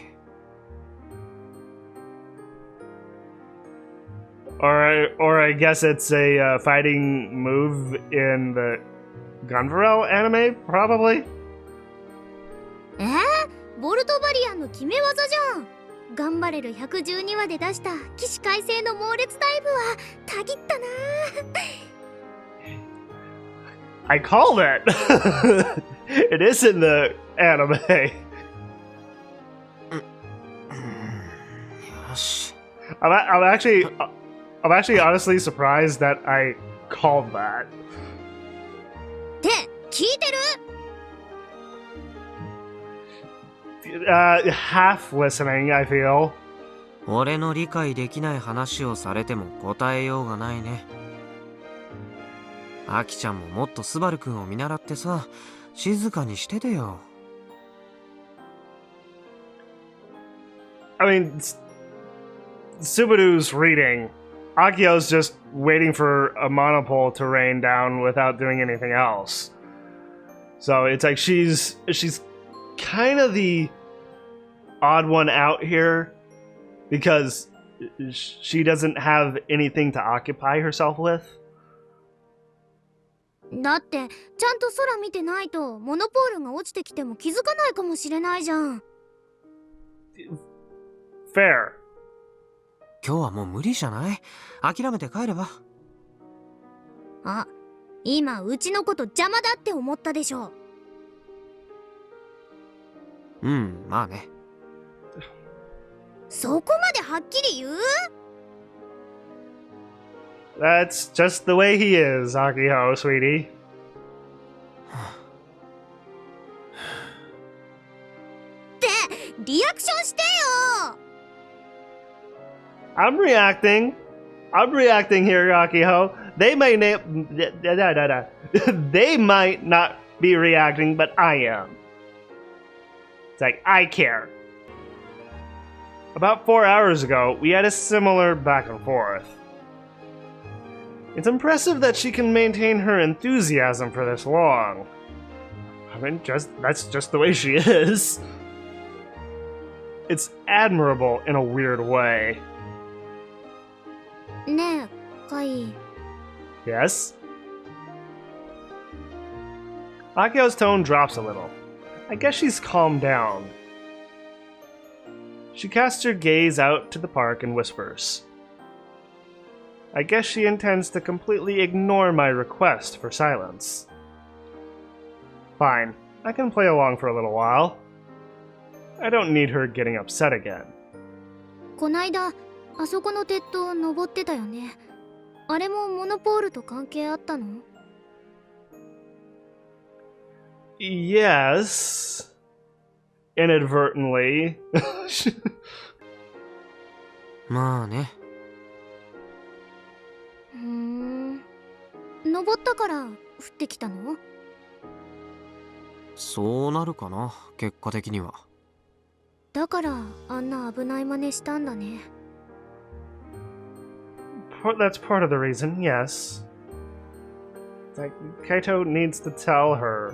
Or I guess it's a fighting move in the Gunvarel anime, probably? ボルトバリアンの決め技じゃん。頑張れる112話で出した起死回生の猛烈ダイブはたぎったな。I called it! It is in the anime. よし。I'm actually honestly surprised that I called that. って聞いてる？Half listening, I feel. 俺の理解できない話をされても答えようがないね。アキちゃんももっとスバル君を見習ってさ、静かにしててよ。I mean, Subaru's reading. Akio's just waiting for a monopole to rain down without doing anything else. So it's like she's kind of the odd one out here because she doesn't have anything to occupy herself with. だってちゃんと空見てないとモノポールが落ちてきても気づかないかもしれないじゃん。Fair. 今日はもう無理じゃない？諦めて帰れば。あ、今うちのこと邪魔だって思ったでしょ。うん、まあね。そこまではっきり言う？ That's just the way he is, Akiho, sweetie. ってリアクションしてよ。I'm reacting here, Akiho. They might not be reacting, but I am. It's like, I care. About 4 hours ago, we had a similar back and forth. It's impressive that she can maintain her enthusiasm for this long. I mean, that's just the way she is. It's admirable in a weird way. ねえ、カイ。 Yes? Akio's tone drops a little. I guess she's calmed down. She casts her gaze out to the park and whispers. I guess she intends to completely ignore my request for silence. Fine, I can play along for a little while. I don't need her getting upset again. こないだあそこの鉄塔登ってたよね。あれもモノポールと関係あったの？ Yes. Inadvertently. まあね。登ったから降ってきたの？そうなるかな、結果的には。だからあんな危ない真似したんだね。That's part of the reason, yes. Like, Kaito needs to tell her.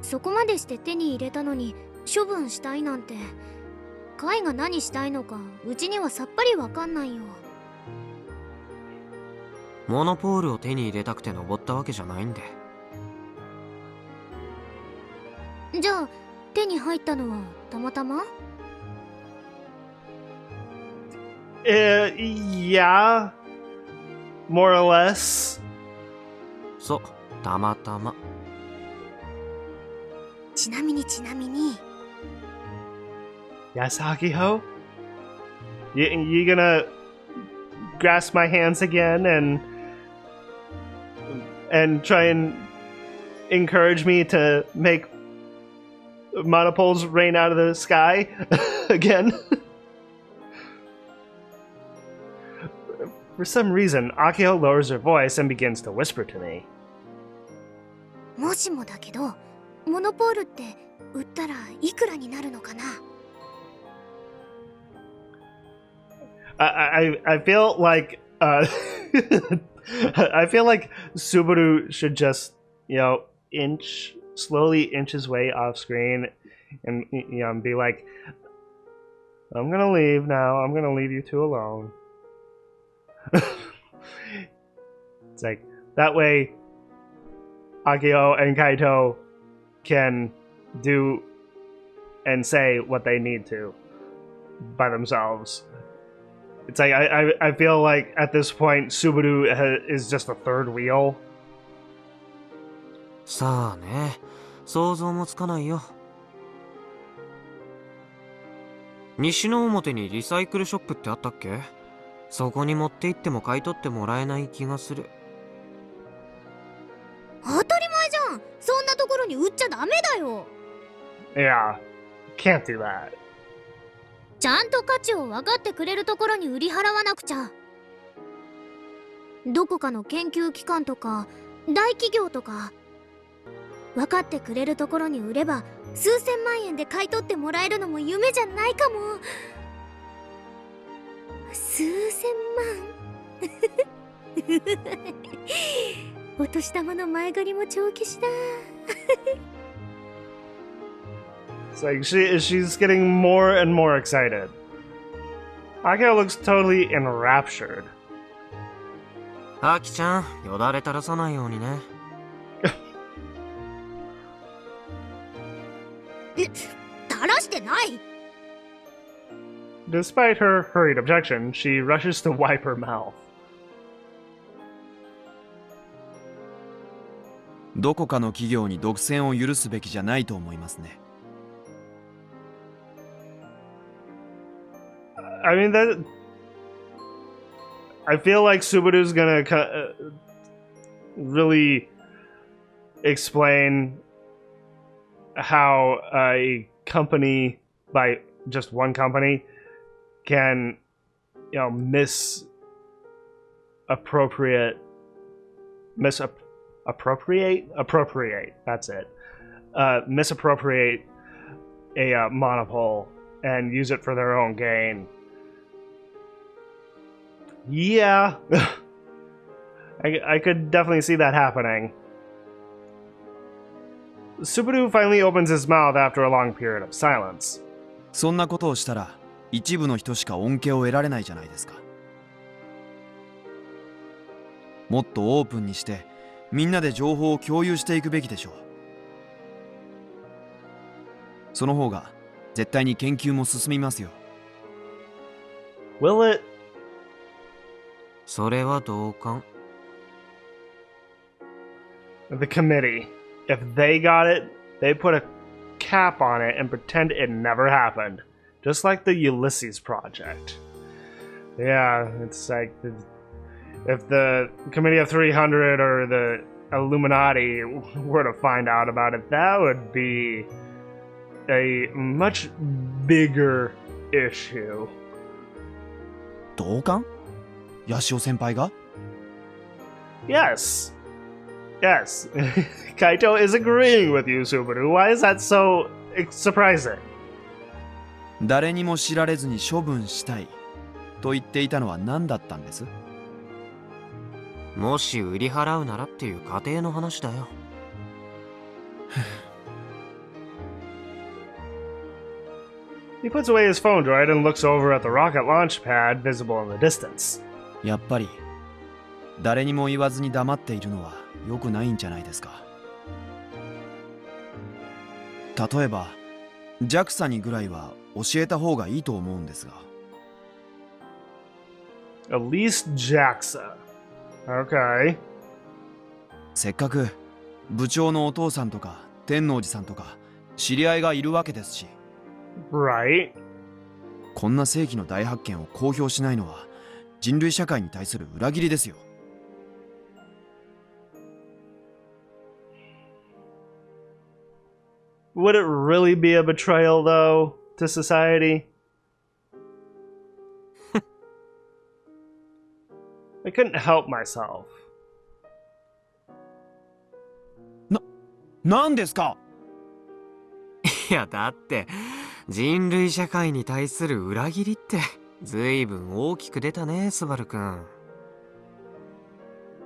そこまでして手に入れたのに処分したいなんて、カイが何したいのかうちにはさっぱりわかんないよ。モノポールを手に入れたくて登ったわけじゃないんで。じゃあ手に入ったのはたまたま？ Yeah. More or less. そう、たまたま。ちなみに。 Yes, Akiho? You gonna grasp my hands again and try and encourage me to make monopoles rain out of the sky again? For some reason, Akio lowers her voice and begins to whisper to me. もしもだけど、モノポールって売ったらいくらになるのかな？ I feel like I feel like Subaru should just, slowly inch his way off screen and be like, I'm gonna leave now, I'm gonna leave you two alone. It's like, that way Akio and Kaito can do and say what they need to by themselves. It's like, I feel like at this point, Subaru is just a third wheel. さあね、想像もつかないよ。西の表にリサイクルショップってあったっけ？そこに持って行っても買い取ってもらえない気がする。当たり前じゃん。そんなところに売っちゃダメだよ。Yeah, can't do that. ちゃんと価値を分かってくれるところに売り払わなくちゃ。どこかの研究機関とか大企業とか分かってくれるところに売れば数千万円で買い取ってもらえるのも夢じゃないかも。数千万お年玉の前借りも帳消しだ。It's like she's getting more and more excited. Akio looks totally enraptured. アキちゃん、よだれ垂らさないようにね。垂らしてない。Despite her hurried objection, she rushes to wipe her mouth. どこかの企業に独占を許すべきじゃないと思いますね。I mean, I feel like Subaru's gonna really explain how a company, by just one company, can, appropriate, that's it. Misappropriate a monopole and use it for their own gain. Yeah. I could definitely see that happening. Subaru finally opens his mouth after a long period of silence. そんなことをしたら一部の人しか恩恵を得られないじゃないですか。もっとオープンにしてみんなで情報を共有していくべきでしょう。その方が絶対に研究も進みますよ。Will it? それは同感。The committee. If they got it, they put a cap on it and pretend it never happened. Just like the Ulysses project. Yeah, it's like if the Committee of 300 or the Illuminati were to find out about it, that would be a much bigger issue. 同感？ヤシオ先輩が？ Yes. Yes. Kaito is agreeing with you, Subaru. Why is that so surprising? 誰にも知られずに処分したいと言っていたのは何だったんです？もし売り払うならっていう家庭の話だよ。He puts away his phone droid and looks over at the rocket launch pad visible in the distance. やっぱり誰にも言わずに黙っているのは良くないんじゃないですか。例えば JAXA にぐらいは教えた方がいいと思うんですが。At least JAXA. Okay. せっかく部長のお父さんとか天王寺さんとか知り合いがいるわけですし。Right. こんな世紀の大発見を公表しないのは人類社会に対する裏切りですよ。Would it really be a betrayal, though, to society? I couldn't help myself. なんですか？いやだって人類社会に対する裏切りって随分大きく出たね、スバルくん。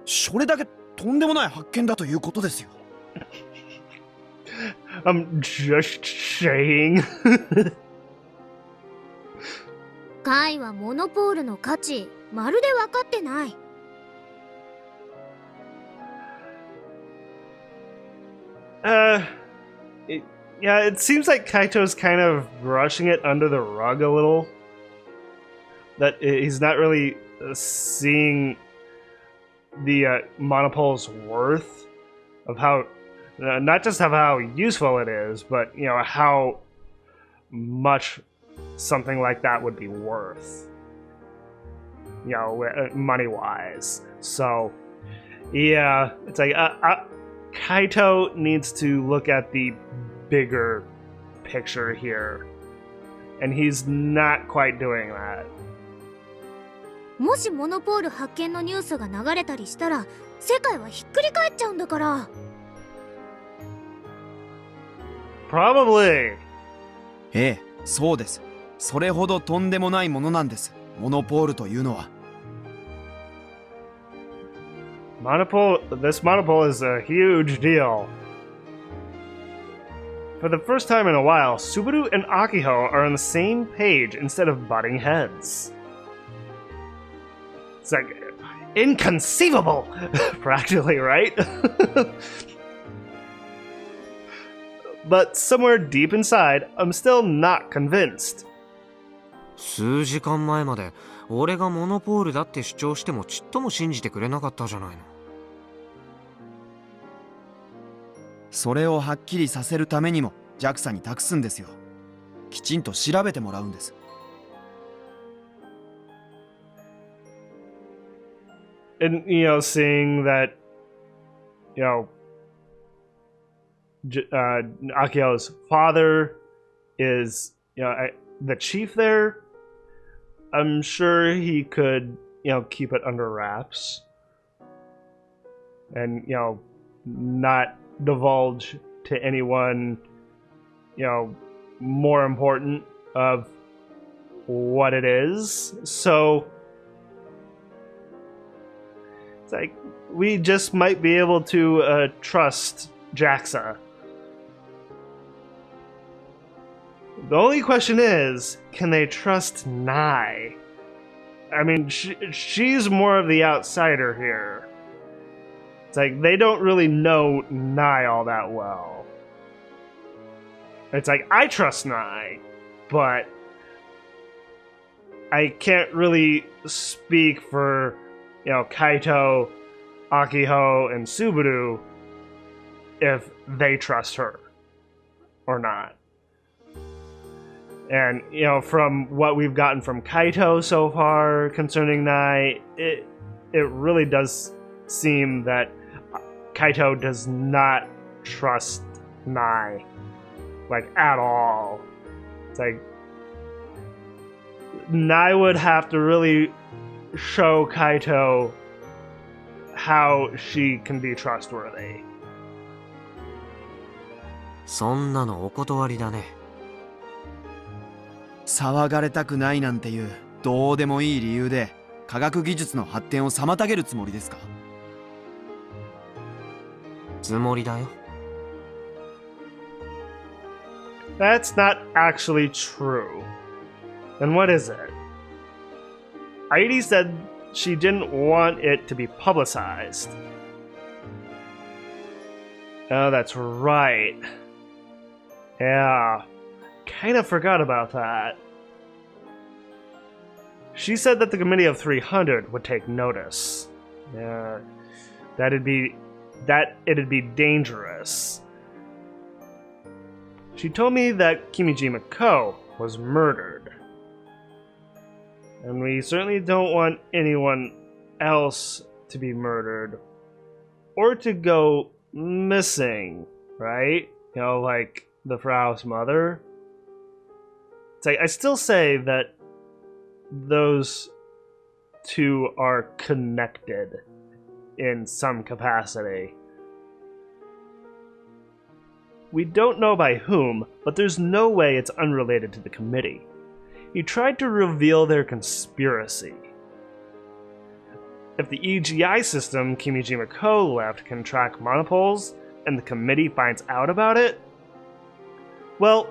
それだけとんでもない発見だということですよ。I'm just saying. カイはモノポールの価値まるで分かってない。Yeah, it seems like Kaito's kind of brushing it under the rug a little. That he's not really seeing the monopole's worth of how, not just of how useful it is, but how much something like that would be worth, money-wise. So, yeah, it's like Kaito needs to look at the bigger picture here, and he's not quite doing that. もしモノポール発見のニュースが流れたりしたら世界はひっくり返っちゃうんだから。Probably. ええ、そうです。それほどとんでもないものなんです、モノポールというのは。This monopole is a huge deal. For the first time in a while, Subaru and Akiho are on the same page instead of butting heads. It's like inconceivable, practically, right? But somewhere deep inside, I'm still not convinced. 数時間前まで俺がモノポールだって主張してもちっとも信じてくれなかったじゃないの。それをはっきりさせるためにも JAXA に託すんですよ。きちんと調べてもらうんです。And seeing that Akio's father is the chief there, I'm sure he could keep it under wraps and not divulge to anyone more important of what it is. So it's like we just might be able to trust JAXA. The only question is, can they trust Nai? I mean, she's more of the outsider here. It's like they don't really know Nai all that well. It's like, I trust Nai, but I can't really speak for, Kaito, Akiho, and Subaru if they trust her or not. And, from what we've gotten from Kaito so far concerning Nai, it really does seem that Kaito does not trust Nai, at all. It's like, Nai would have to really show Kaito how she can be trustworthy. そんなのお断りだね。騒がれたくないなんていうどうでもいい理由で科学技術の発展を妨げるつもりですか？つもりだよ。That's not actually true. Then what is it? Airi said she didn't want it to be publicized. Oh, that's right. Yeah, kind of forgot about that. She said that the Committee of 300 would take notice. Yeah, it'd be dangerous. She told me that Kimijima Ko was murdered. And we certainly don't want anyone else to be murdered. Or to go missing, right? Like the Frau's mother. It's like, I still say that those two are connected in some capacity. We don't know by whom, but there's no way it's unrelated to the committee. He tried to reveal their conspiracy. If the EGI system Kimijima Co. left can track monopoles, and the committee finds out about it, well,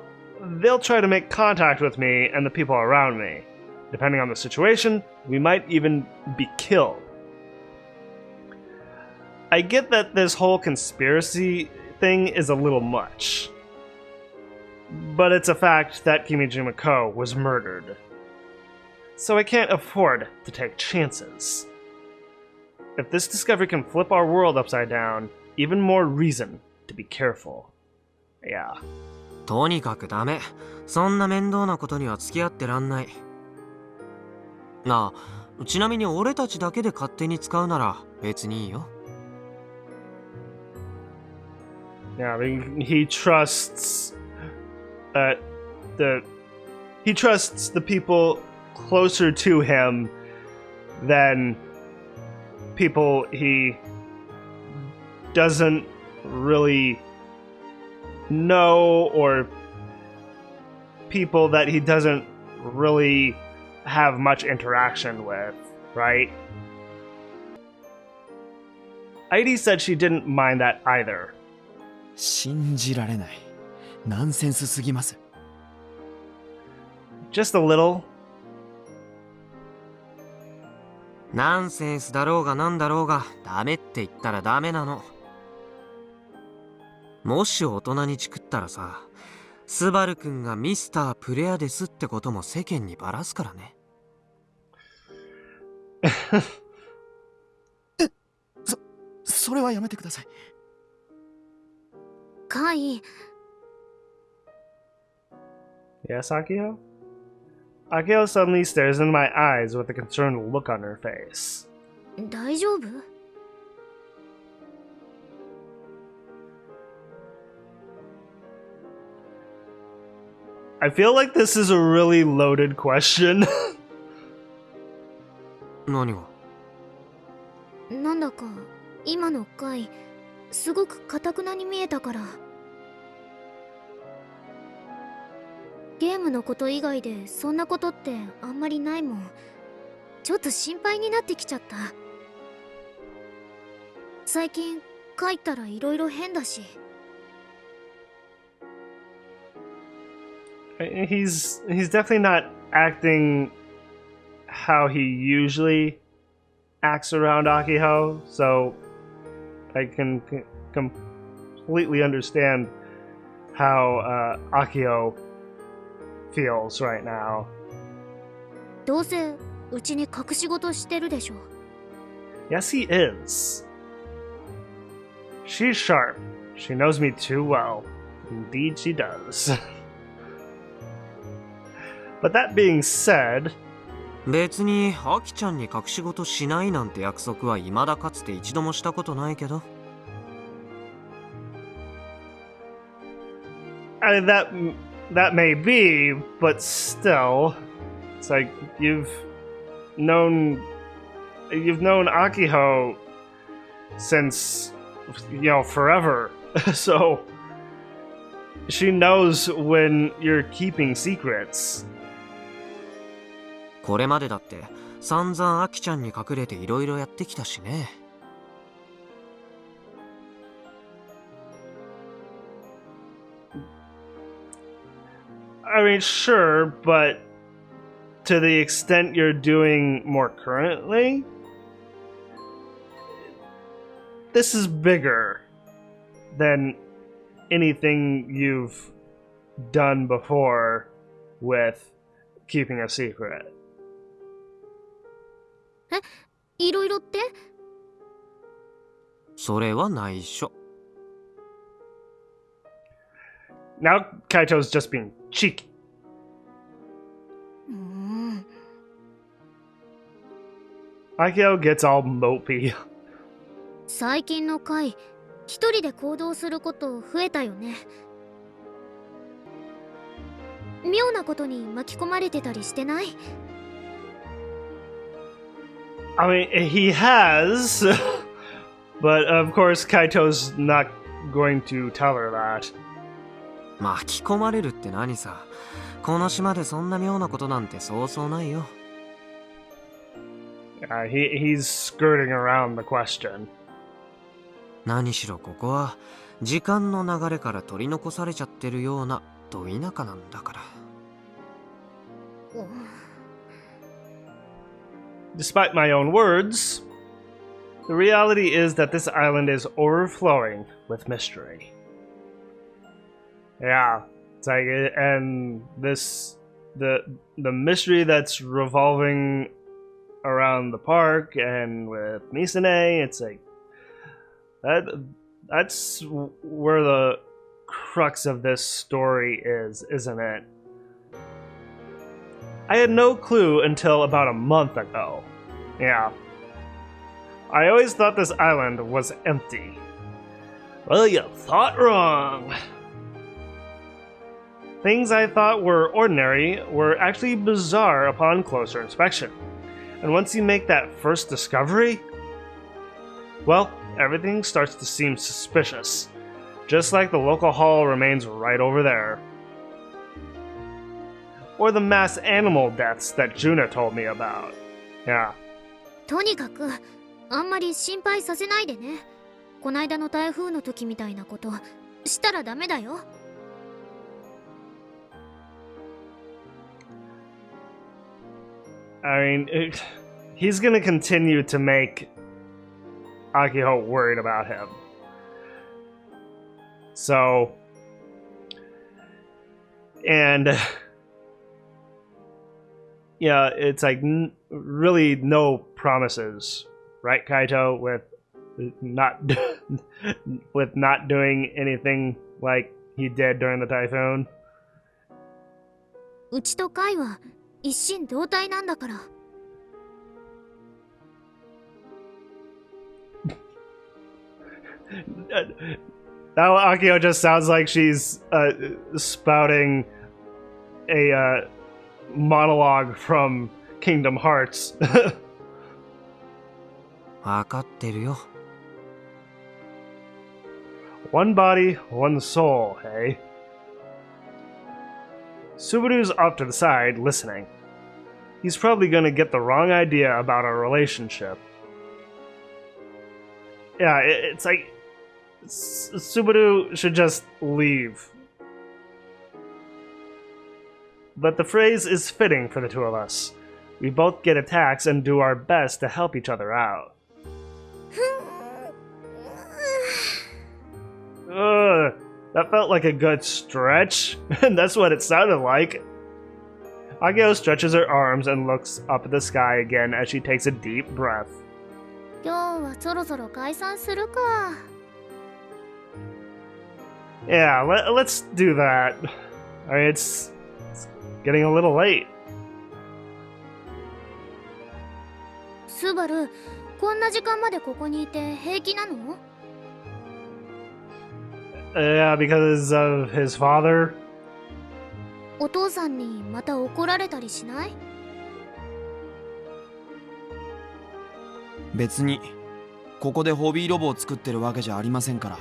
they'll try to make contact with me and the people around me. Depending on the situation, we might even be killed. I get that this whole conspiracy thing is a little much, but it's a fact that Kimijima Co. was murdered. So I can't afford to take chances. If this discovery can flip our world upside down, even more reason to be careful. Yeah. とにかくダメ。そんな面倒なことには付き合ってらんない。ああ、ちなみに俺たちだけで勝手に使うなら別にいいよ。Yeah, I mean, he trusts the people closer to him than people he doesn't really know, or people that he doesn't really have much interaction with, right? Heidi said she didn't mind that either. 信じられない。ナンセンスすぎます。Just a little. ナンセンスだろうがなんだろうがダメって言ったらダメなの。もし大人にチクったらさ、スバル君がミスタープレアですってことも世間にばらすからね。それはやめてください。カイ。Yes, Akio? Akio suddenly stares into my eyes with a concerned look on her face. 大丈夫？I feel like this is a really loaded question. 何が？なんだか今の回すごく堅くなに見えたから。ゲームのこと以外でそんなことってあんまりないもん。ちょっと心配になってきちゃった。最近帰ったらいろいろ変だし。He's definitely not acting how he usually acts around Akiho, so I can completely understand how Akiho feels right now. どうせうちに隠し事してるでしょ。Yes, he is. She's sharp. She knows me too well. Indeed, she does. But that being said, 別にアキちゃんに隠し事しないなんて約束は未だかつて一度もしたことないけど。that may be, but still, it's like you've known Akiho since, forever. So she knows when you're keeping secrets. これまでだって散々アキちゃんに隠れていろいろやってきたしね。I mean, sure, but to the extent you're doing more currently, this is bigger than anything you've done before with keeping a secret. え、いろいろって？それは内緒。Now Kaito's just being cheeky. Akio gets all mopey. 最近の回、一人で行動すること増えたよね。妙なことに巻き込まれてたりしてない？ I mean, he has, but of course Kaito's not going to tell her that. 巻き込まれるって何さ。この島でそんな妙なことなんてそうそうないよ。He's skirting around the question. 何しろここは時間の流れから取り残されちゃってるようなど田舎なんだから。Despite my own words, the reality is that this island is overflowing with mystery. Yeah, it's like, and the mystery that's revolving around the park and with Misane, it's like that's where the crux of this story is, isn't it? I had no clue until about a month ago. Yeah. I always thought this island was empty. Well, you thought wrong. Things I thought were ordinary were actually bizarre upon closer inspection. And once you make that first discovery, well, everything starts to seem suspicious. Just like the local hall remains right over there. Or the mass animal deaths that Juna told me about. Yeah. とにかくあんまり心配させないでね。こないだの台風の時みたいなことしたらダメだよ。I mean, he's gonna continue to make Akiho worried about him. So, and yeah, it's like really no promises, right, Kaito, with not with not doing anything like he did during the typhoon. うちとカイは一心同体なんだから。Now Akio just sounds like she's spouting a monologue from Kingdom Hearts. わかってるよ。One body, one soul, hey? Subaru's off to the side, listening. He's probably gonna get the wrong idea about our relationship. Yeah, it's like Subaru should just leave. But the phrase is fitting for the two of us. We both get attacks and do our best to help each other out. That felt like a good stretch, and that's what it sounded like. Ageo stretches her arms and looks up at the sky again as she takes a deep breath. 今日はそろそろ解散するか。Yeah, let's do that. I mean, it's getting a little late. スバル、こんな時間までここにいて平気なの？ Yeah, because of his father. お父さんにまた怒られたりしない？別にここでホビーロボを作ってるわけじゃありませんから。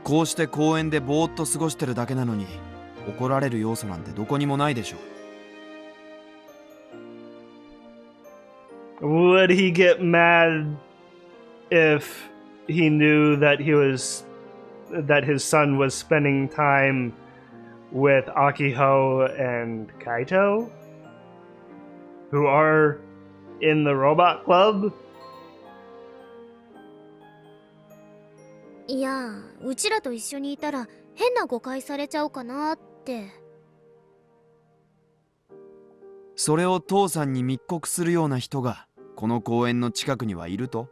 こうして公園でぼーっと過ごしてるだけなのに怒られる要素なんてどこにもないでしょう。 Would he get mad if he knew that his son was spending time with Akiho and Kaito, who are in the robot club? いや、うちらと一緒にいたら変な誤解されちゃうかなって。それを父さんに密告するような人がこの公園の近くにはいると？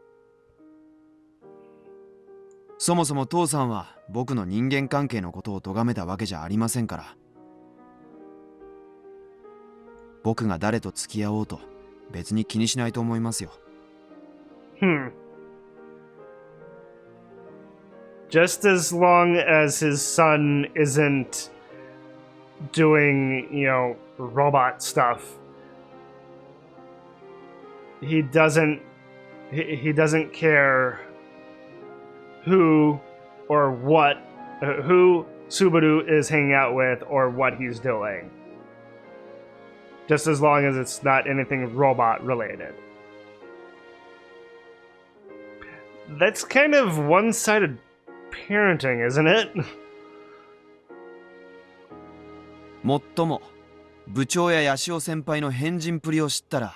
そもそも父さんは僕の人間関係のことを咎めたわけじゃありませんから。僕が誰と付き合おうと別に気にしないと思いますよ。Just as long as his son isn't doing, robot stuff. he doesn't care who or what who Subaru is hanging out with or what he's doing. Just as long as it's not anything robot related. That's kind of one-sided parenting, isn't it? もっとも部長やヤシオ先輩の変人っぷりを知ったら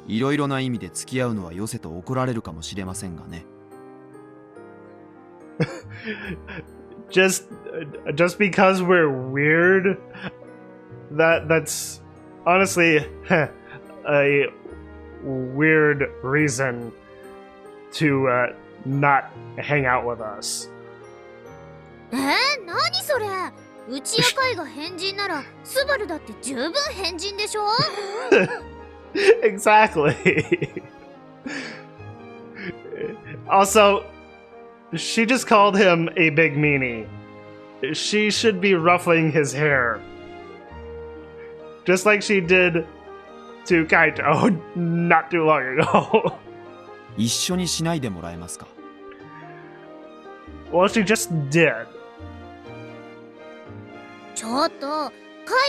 いろいろな意味で付き合うのはよせと怒られるかもしれませんがね。just because we're weird, that's honestly a weird reason to not hang out with us. 何それ？うちや会が変人ならスバルだって十分変人でしょ？ Exactly. Also, she just called him a big meanie. She should be ruffling his hair. Just like she did to Kaito not too long ago. 一緒にしないでもらえますか。 Well, she just did. ちょっと、カ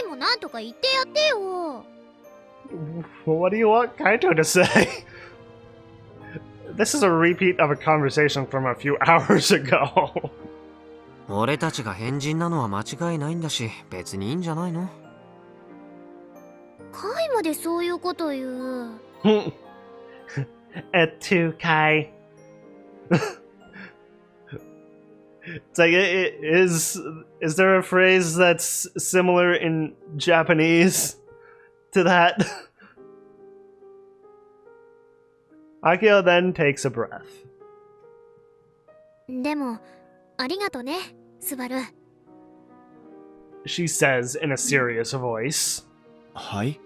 イもなんとか言ってやってよ。What do you want Kaito to say? This is a repeat of a conversation from a few hours ago. 俺たちが変人なのは間違いないんだし、別にいいんじゃないの？カイまでそういうこと言う。Too Kai. It's like, is there a phrase that's similar in Japanese to that? Akio then takes a breath. でも、ありがとね、スバル。She says in a serious voice. はい。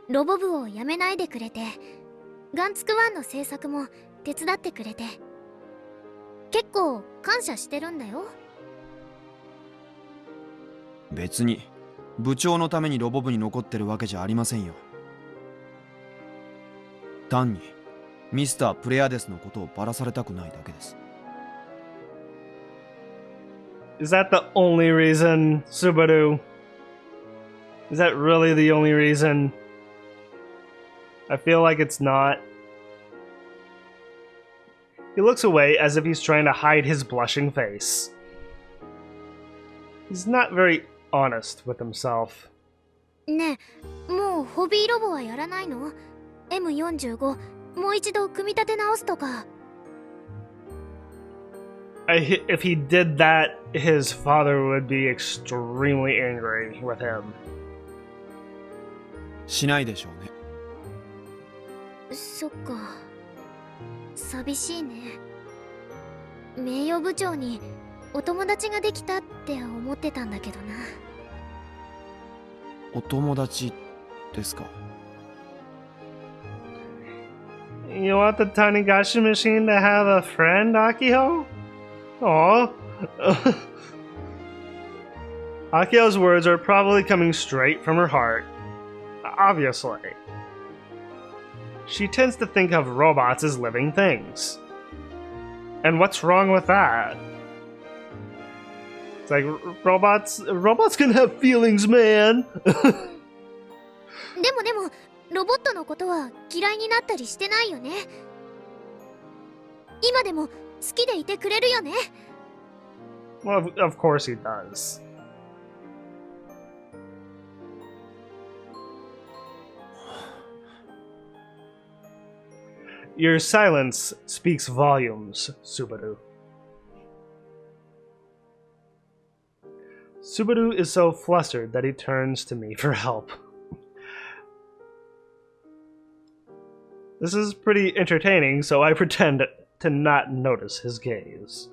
ロボ部を辞めないでくれて、ガンツクワンの制作も手伝ってくれて、結構感謝してるんだよ。別に部長のためにロボ部に残ってるわけじゃありませんよ。単にミスタープレアデスのことをバラされたくないだけです。Is that the only reason, Subaru? Is that really the only reason? I feel like it's not. He looks away as if he's trying to hide his blushing face. He's not very honest with himself. ねえ、もうホビーロボはやらないの？ M45 もう一度組み立て直すとか。If he did that, his father would be extremely angry with him. しないでしょうね。そっか。寂しいね。名誉部長にお友達ができたって思ってたんだけどな。お友達ですか。You want the Tanegashima machine to have a friend, Akio? Aww. Akio's words are probably coming straight from her heart. Obviously. She tends to think of robots as living things. And what's wrong with that? It's like, robots can have feelings, man! でも、ロボットのことは嫌いになったりしてないよね。今でも好きでいてくれるよね。Well, of course he does. Your silence speaks volumes, Subaru. Subaru is so flustered that he turns to me for help. This is pretty entertaining, so I pretend to not notice his gaze.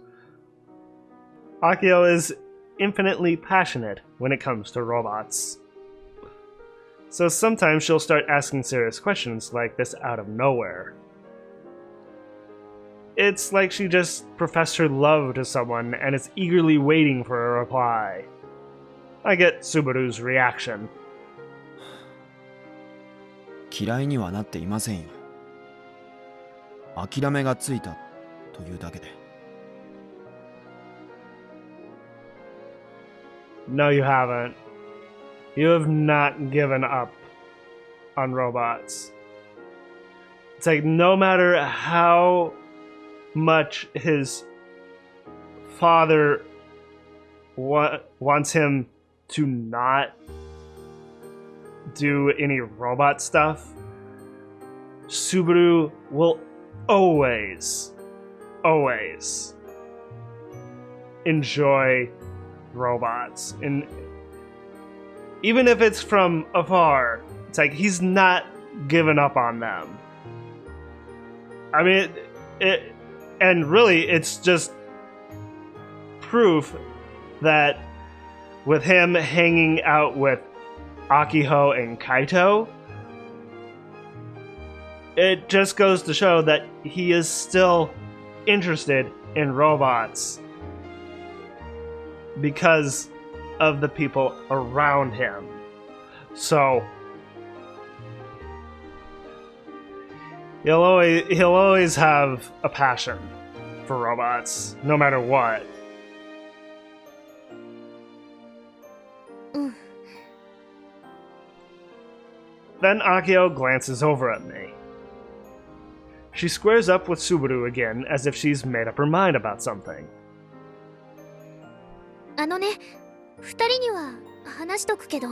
Akio is infinitely passionate when it comes to robots. So sometimes she'll start asking serious questions like this out of nowhere. It's like she just professed her love to someone and is eagerly waiting for a reply. I get Subaru's reaction. 嫌いにはなっていませんよ。諦めがついたというだけで。No, you haven't. You have not given up on robots. It's like no matter how much his father wants him to not do any robot stuff, Subaru will always enjoy robots. And even if it's from afar, it's like he's not given up on them. I mean, and really, it's just proof that with him hanging out with Akiho and Kaito, it just goes to show that he is still interested in robots because of the people around him. So he'll always have a passion for robots, no matter what. Then Akio glances over at me. She squares up with Subaru again as if she's made up her mind about something. あのね、二人には話しとくけど、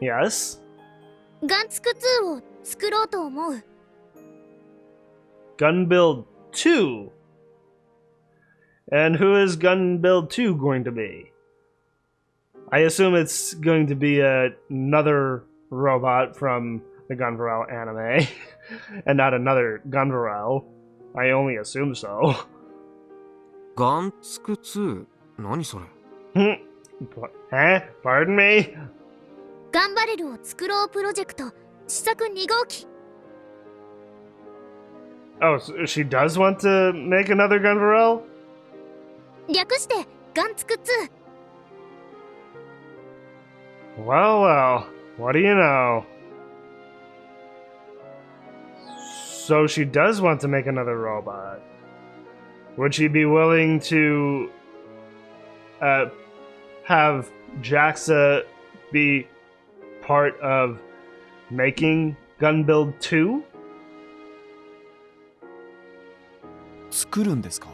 Yes? ガンツク2を作ろうと思う。Gun Build 2? And who is Gun Build 2 going to be? I assume it's going to be another robot from the Gunvarel anime, and not another Gunvarel. I only assume so. ガンツク2？何それ？ Pardon me? ガンバレルを作ろうプロジェクト試作2号機。Oh, so she does want to make another Gunvarel? 略してガンツク2。Well, well, what do you know? So she does want to make another robot. Would she be willing to have JAXA be part of making Gun Build 2? 作るんですか？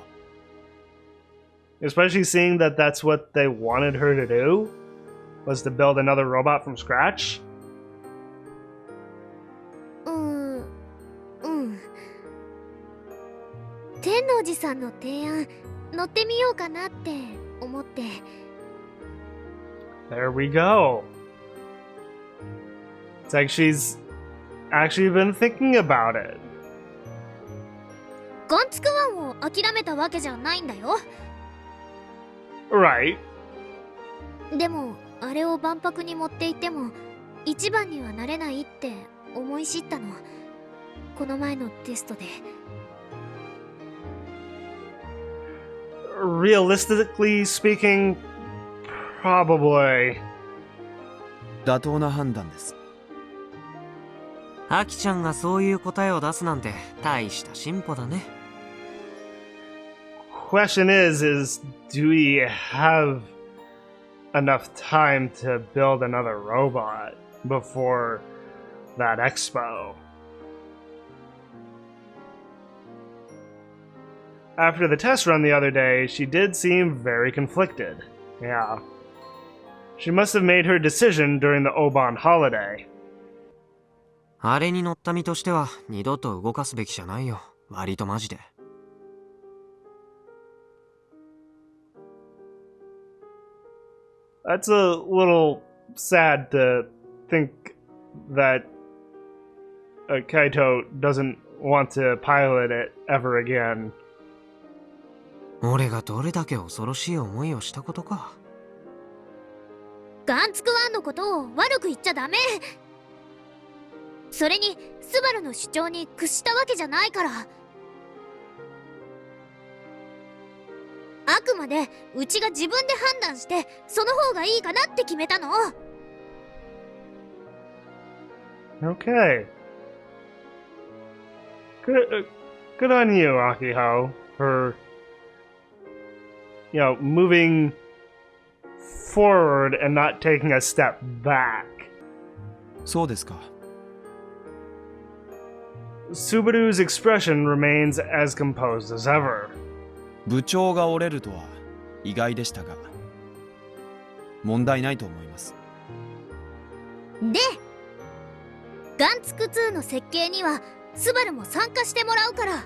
Especially seeing that that's what they wanted her to do, was to build another robot from scratch. 天王寺さんの提案乗ってみようかなって思って。There we go. It's like she's actually been thinking about it. ガンツク1を諦めたわけじゃないんだよ。Right. でもあれを万博に持って行っても一番にはなれないって思い知ったの。この前のテストで。Realistically speaking, probably. 妥当な判断です。アキちゃんがそういう答えを出すなんて大した進歩だね。Question is do we have enough time to build another robot before that expo? After the test run the other day, she did seem very conflicted. Yeah. She must have made her decision during the Oban holiday. あれに乗った身としては二度と動かすべきじゃないよ。割とマジで。That's a little sad to think that Kaito doesn't want to pilot it ever again. 俺がどれだけ恐ろしい思いをしたことか。ガンツク1のことを悪く言っちゃダメ。それにスバルの主張に屈したわけじゃないから。あくまでうちが自分で判断してその方がいいかなって決めたの。Okay. Good on you, Akiho, for, moving forward and not taking a step back. そうですか。 Subaru's expression remains as composed as ever. 部長が折れるとは意外でしたが、問題ないと思います。で、ガンツク2の設計にはスバルも参加してもらうから。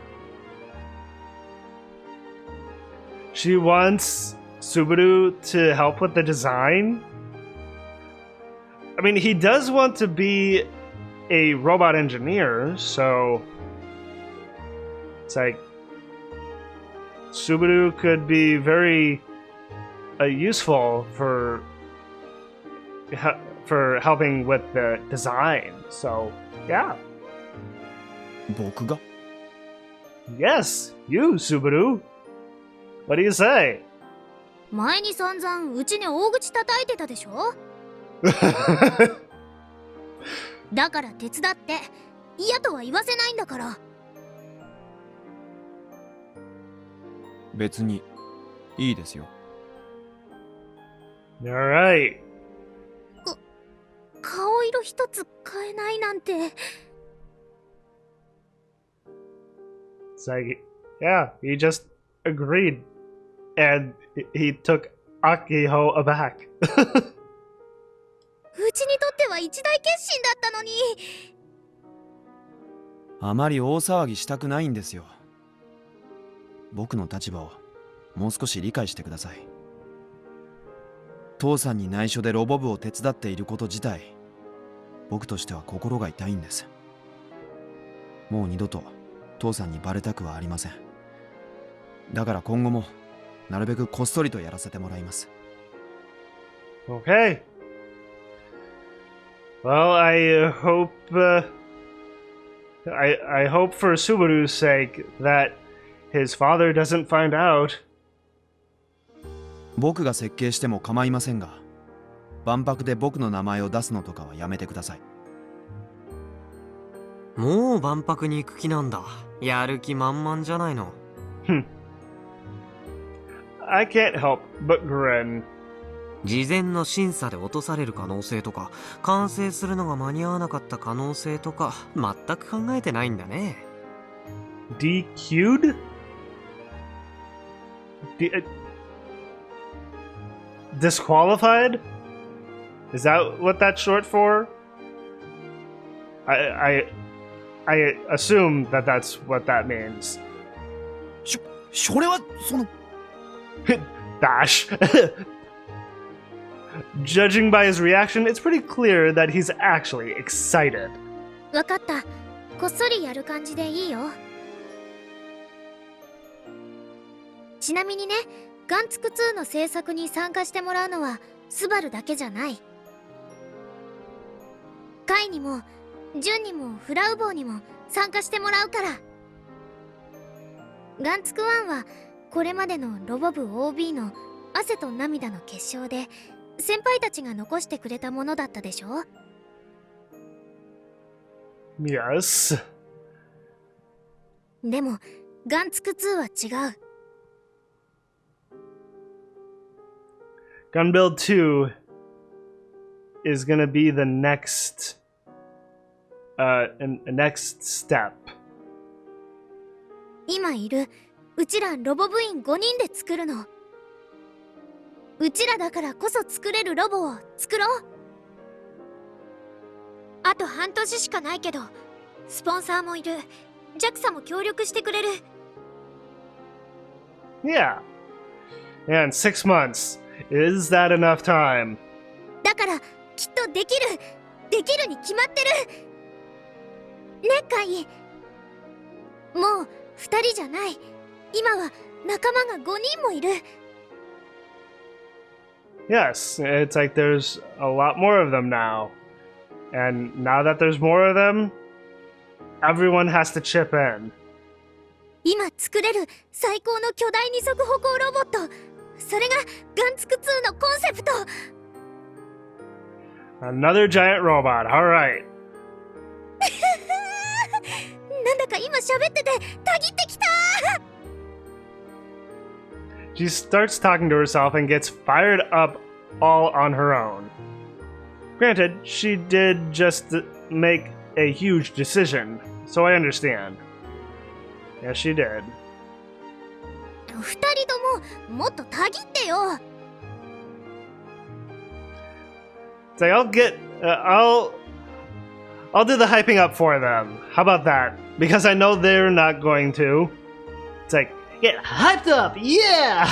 She wants Subaru to help with the design? I mean, he does want to be a robot engineer, so it's like Subaru could be very useful for helping with the design. So, yeah. 僕が Yes, you, Subaru. What do you say? 前に散々うちに大口叩いてたでしょだから手伝って嫌とは言わせないんだから。別にいいですよ。Alright. 顔色一つ変えないなんて。It's like, yeah, he just agreed. And he took Akiho aback. うちにとっては一大決心だったのに。あまり大騒ぎしたくないんですよ。僕の立場をもう少し理解してください。父さんに内緒でロボ部を手伝っていること自体、僕としては心が痛いんです。もう二度と父さんにバレたくはありません。だから今後もなるべくこっそりとやらせてもらいます。Okay. Well, I hope I hope for Subaru's sake that his father doesn't find out. 僕が設計しても構いませんが、万博で僕の名前を出すのとかはやめてください。もう万博に行く気なんだ。やる気満々じゃないの。I can't help but grin. 事前の審査で落とされる可能性とか、完成するのが間に合わなかった可能性とか、全く考えてないんだね。DQ'd? Disqualified? Is that what that's short for? I assume that that's what that means. それはその Dash. Judging by his reaction, it's pretty clear that he's actually excited. わかった。こっそりやる感じでいいよ。ちなみにね、ガンツク2の制作に参加してもらうのはスバルだけじゃない。カイにもジュンにもフラウボーにも参加してもらうから。ガンツク1はこれまでのロボ部 OB の汗と涙の結晶で先輩たちが残してくれたものだったでしょ。Yes. でもガンツク2は違う。Gunbuild 2 is gonna be the next next step. 今いるうちらロボ部員5人で作るの。うちらだからこそ作れるロボを作ろう。あと半年しかないけど、スポンサーもいる。JAXA も協力してくれる。Yeah. And 6 months. Is that enough time? だからきっとできる。できるに決まってる。ね、カイ。もう2人じゃない。今は仲間が5人もいる。Yes, it's like there's a lot more of them now. And now that there's more of them, everyone has to chip in. 今作れる最高の巨大二足歩行ロボット。それがガンツク2のコンセプト。 Another giant robot, alright. なんだか今喋っててたぎってきた。 She starts talking to herself and gets fired up all on her own. Granted, she did just make a huge decision, so I understand. Yes, she did. 二人とももっとたぎってよ。 It's like I'll do the hyping up for them. How about that? Because I know they're not going to. It's like, get hyped up, yeah!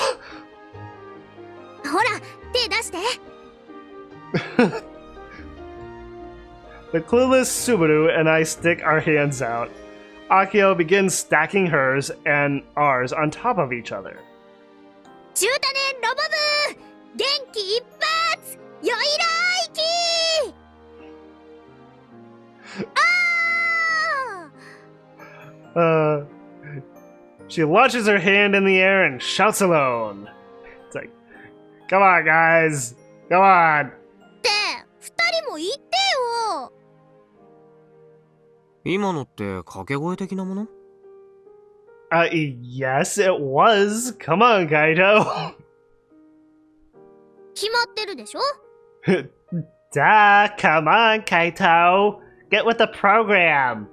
ほら、手出して。 The clueless Subaru and I stick our hands out. Akio begins stacking hers and ours on top of each other. 中多年ロボ部元気一発よいらいき。 She launches her hand in the air and shouts alone. It's like, come on, guys. Come on. って二人も言ってよ。今のって掛け声的なもの？ Yes, it was. Come on, Kaito. 決まってるでしょ。 Duh, come on, Kaito. Get with the program.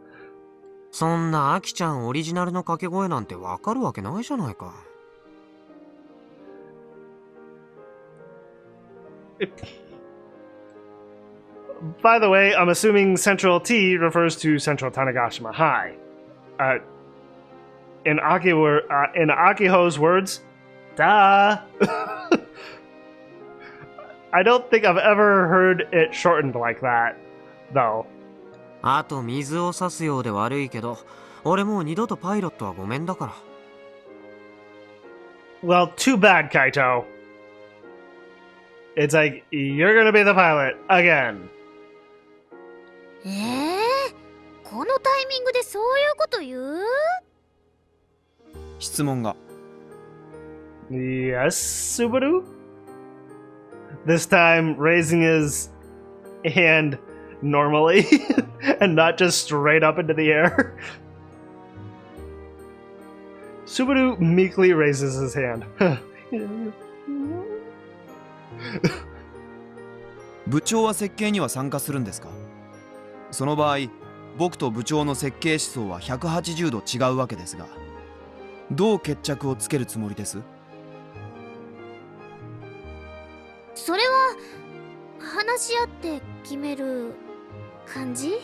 そんなアキちゃんオリジナルの掛け声なんてわかるわけないじゃないか。By the way, I'm assuming Central T refers to Central Tanegashima High. In Akiho's words, duh. I don't think I've ever heard it shortened like that, though. あと水を差すようで悪いけど、俺もう二度とパイロットはごめんだから。Well, too bad, Kaito. It's like, you're gonna be the pilot, again. このタイミングでそういうこと言う？質問が。Yes, Subaru? This time, raising his hand normally and not just straight up into the air. Subaru meekly raises his hand. 部長は設計には参加するんですか？その場合、僕と部長の設計思想は180度違うわけですが、どう決着をつけるつもりです？それは話し合って決める感じ？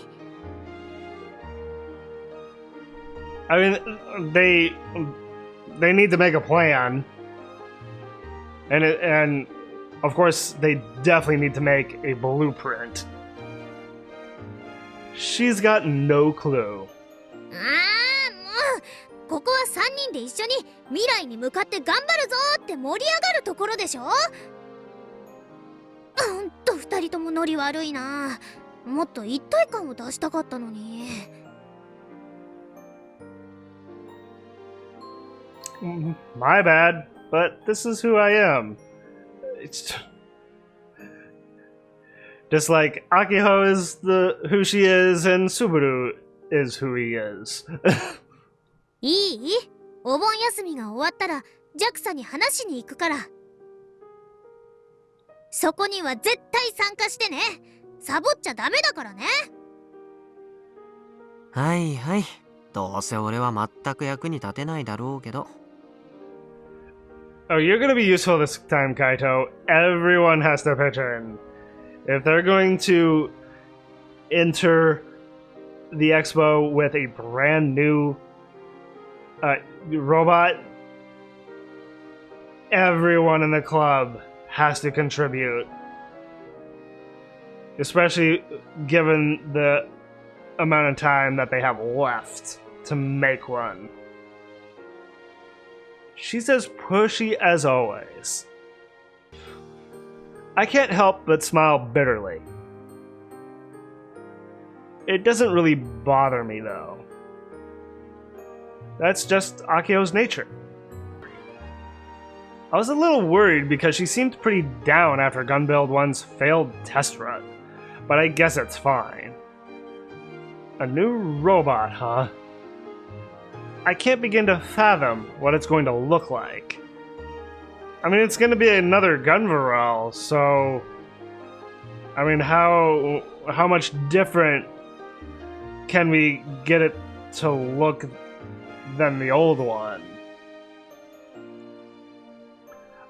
I mean, they need to make a plan, and of course they definitely need to make a blueprint. She's got no clue. もうここは3人で一緒に未来に向かって頑張るぞって盛り上がるところでしょ。2人ともノリ悪いな。もっと一体感を出したかったのに。My bad, but this is who I am. It's just like Akiho is who she is, and Subaru is who he is. いい？お盆休みが終わったら JAXA に話しに行くから。そこには絶対参加してね。サボっちゃダメだからね。はいはい。どうせ俺は全く役に立てないだろうけど。Oh, you're gonna be useful this time, Kaito. Everyone has to pitch in. If they're going to enter the expo with a brand new robot, everyone in the club has to contribute. Especially given the amount of time that they have left to make one. She's as pushy as always. I can't help but smile bitterly. It doesn't really bother me, though. That's just Akio's nature. I was a little worried because she seemed pretty down after Gunbuild 1's failed test run, but I guess it's fine. A new robot, huh? I can't begin to fathom what it's going to look like. I mean, it's going to be another Gunvarel, so... I mean, how much different can we get it to look than the old one?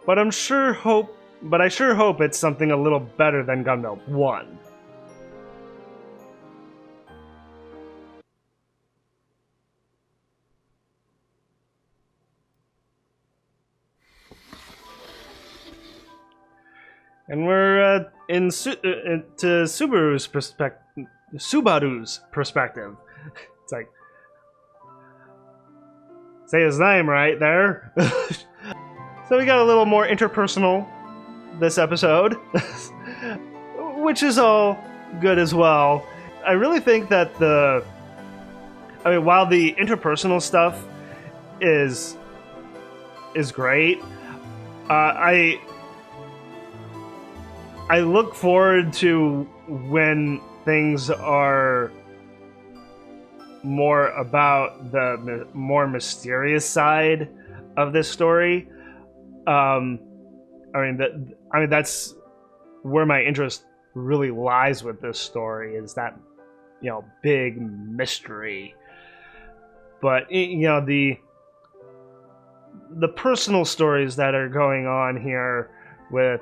But I sure hope it's something a little better than Gunbelt 1. And we're to Subaru's perspective. It's like, say his name right there. So we got a little more interpersonal this episode, which is all good as well. I really think that while the interpersonal stuff is great, I look forward to when things are more about the more mysterious side of this story. That's where my interest really lies with this story, is that, big mystery. But, the personal stories that are going on here with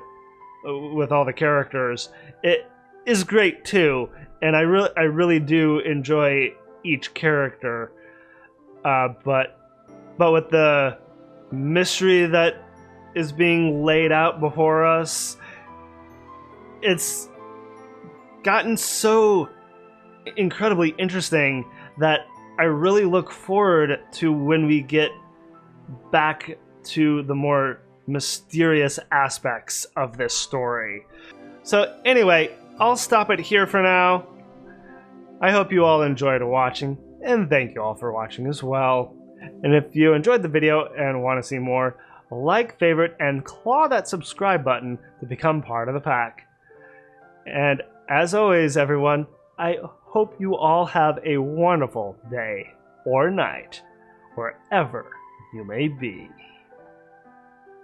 all the characters, it is great too, and I really do enjoy each character. But with the mystery that is being laid out before us, it's gotten so incredibly interesting that I really look forward to when we get back to the more mysterious aspects of this story. So anyway, I'll stop it here for now. I hope you all enjoyed watching, and thank you all for watching as well. And if you enjoyed the video and want to see more, like, favorite, and claw that subscribe button to become part of the pack. And as always, everyone, I hope you all have a wonderful day or night, wherever you may be.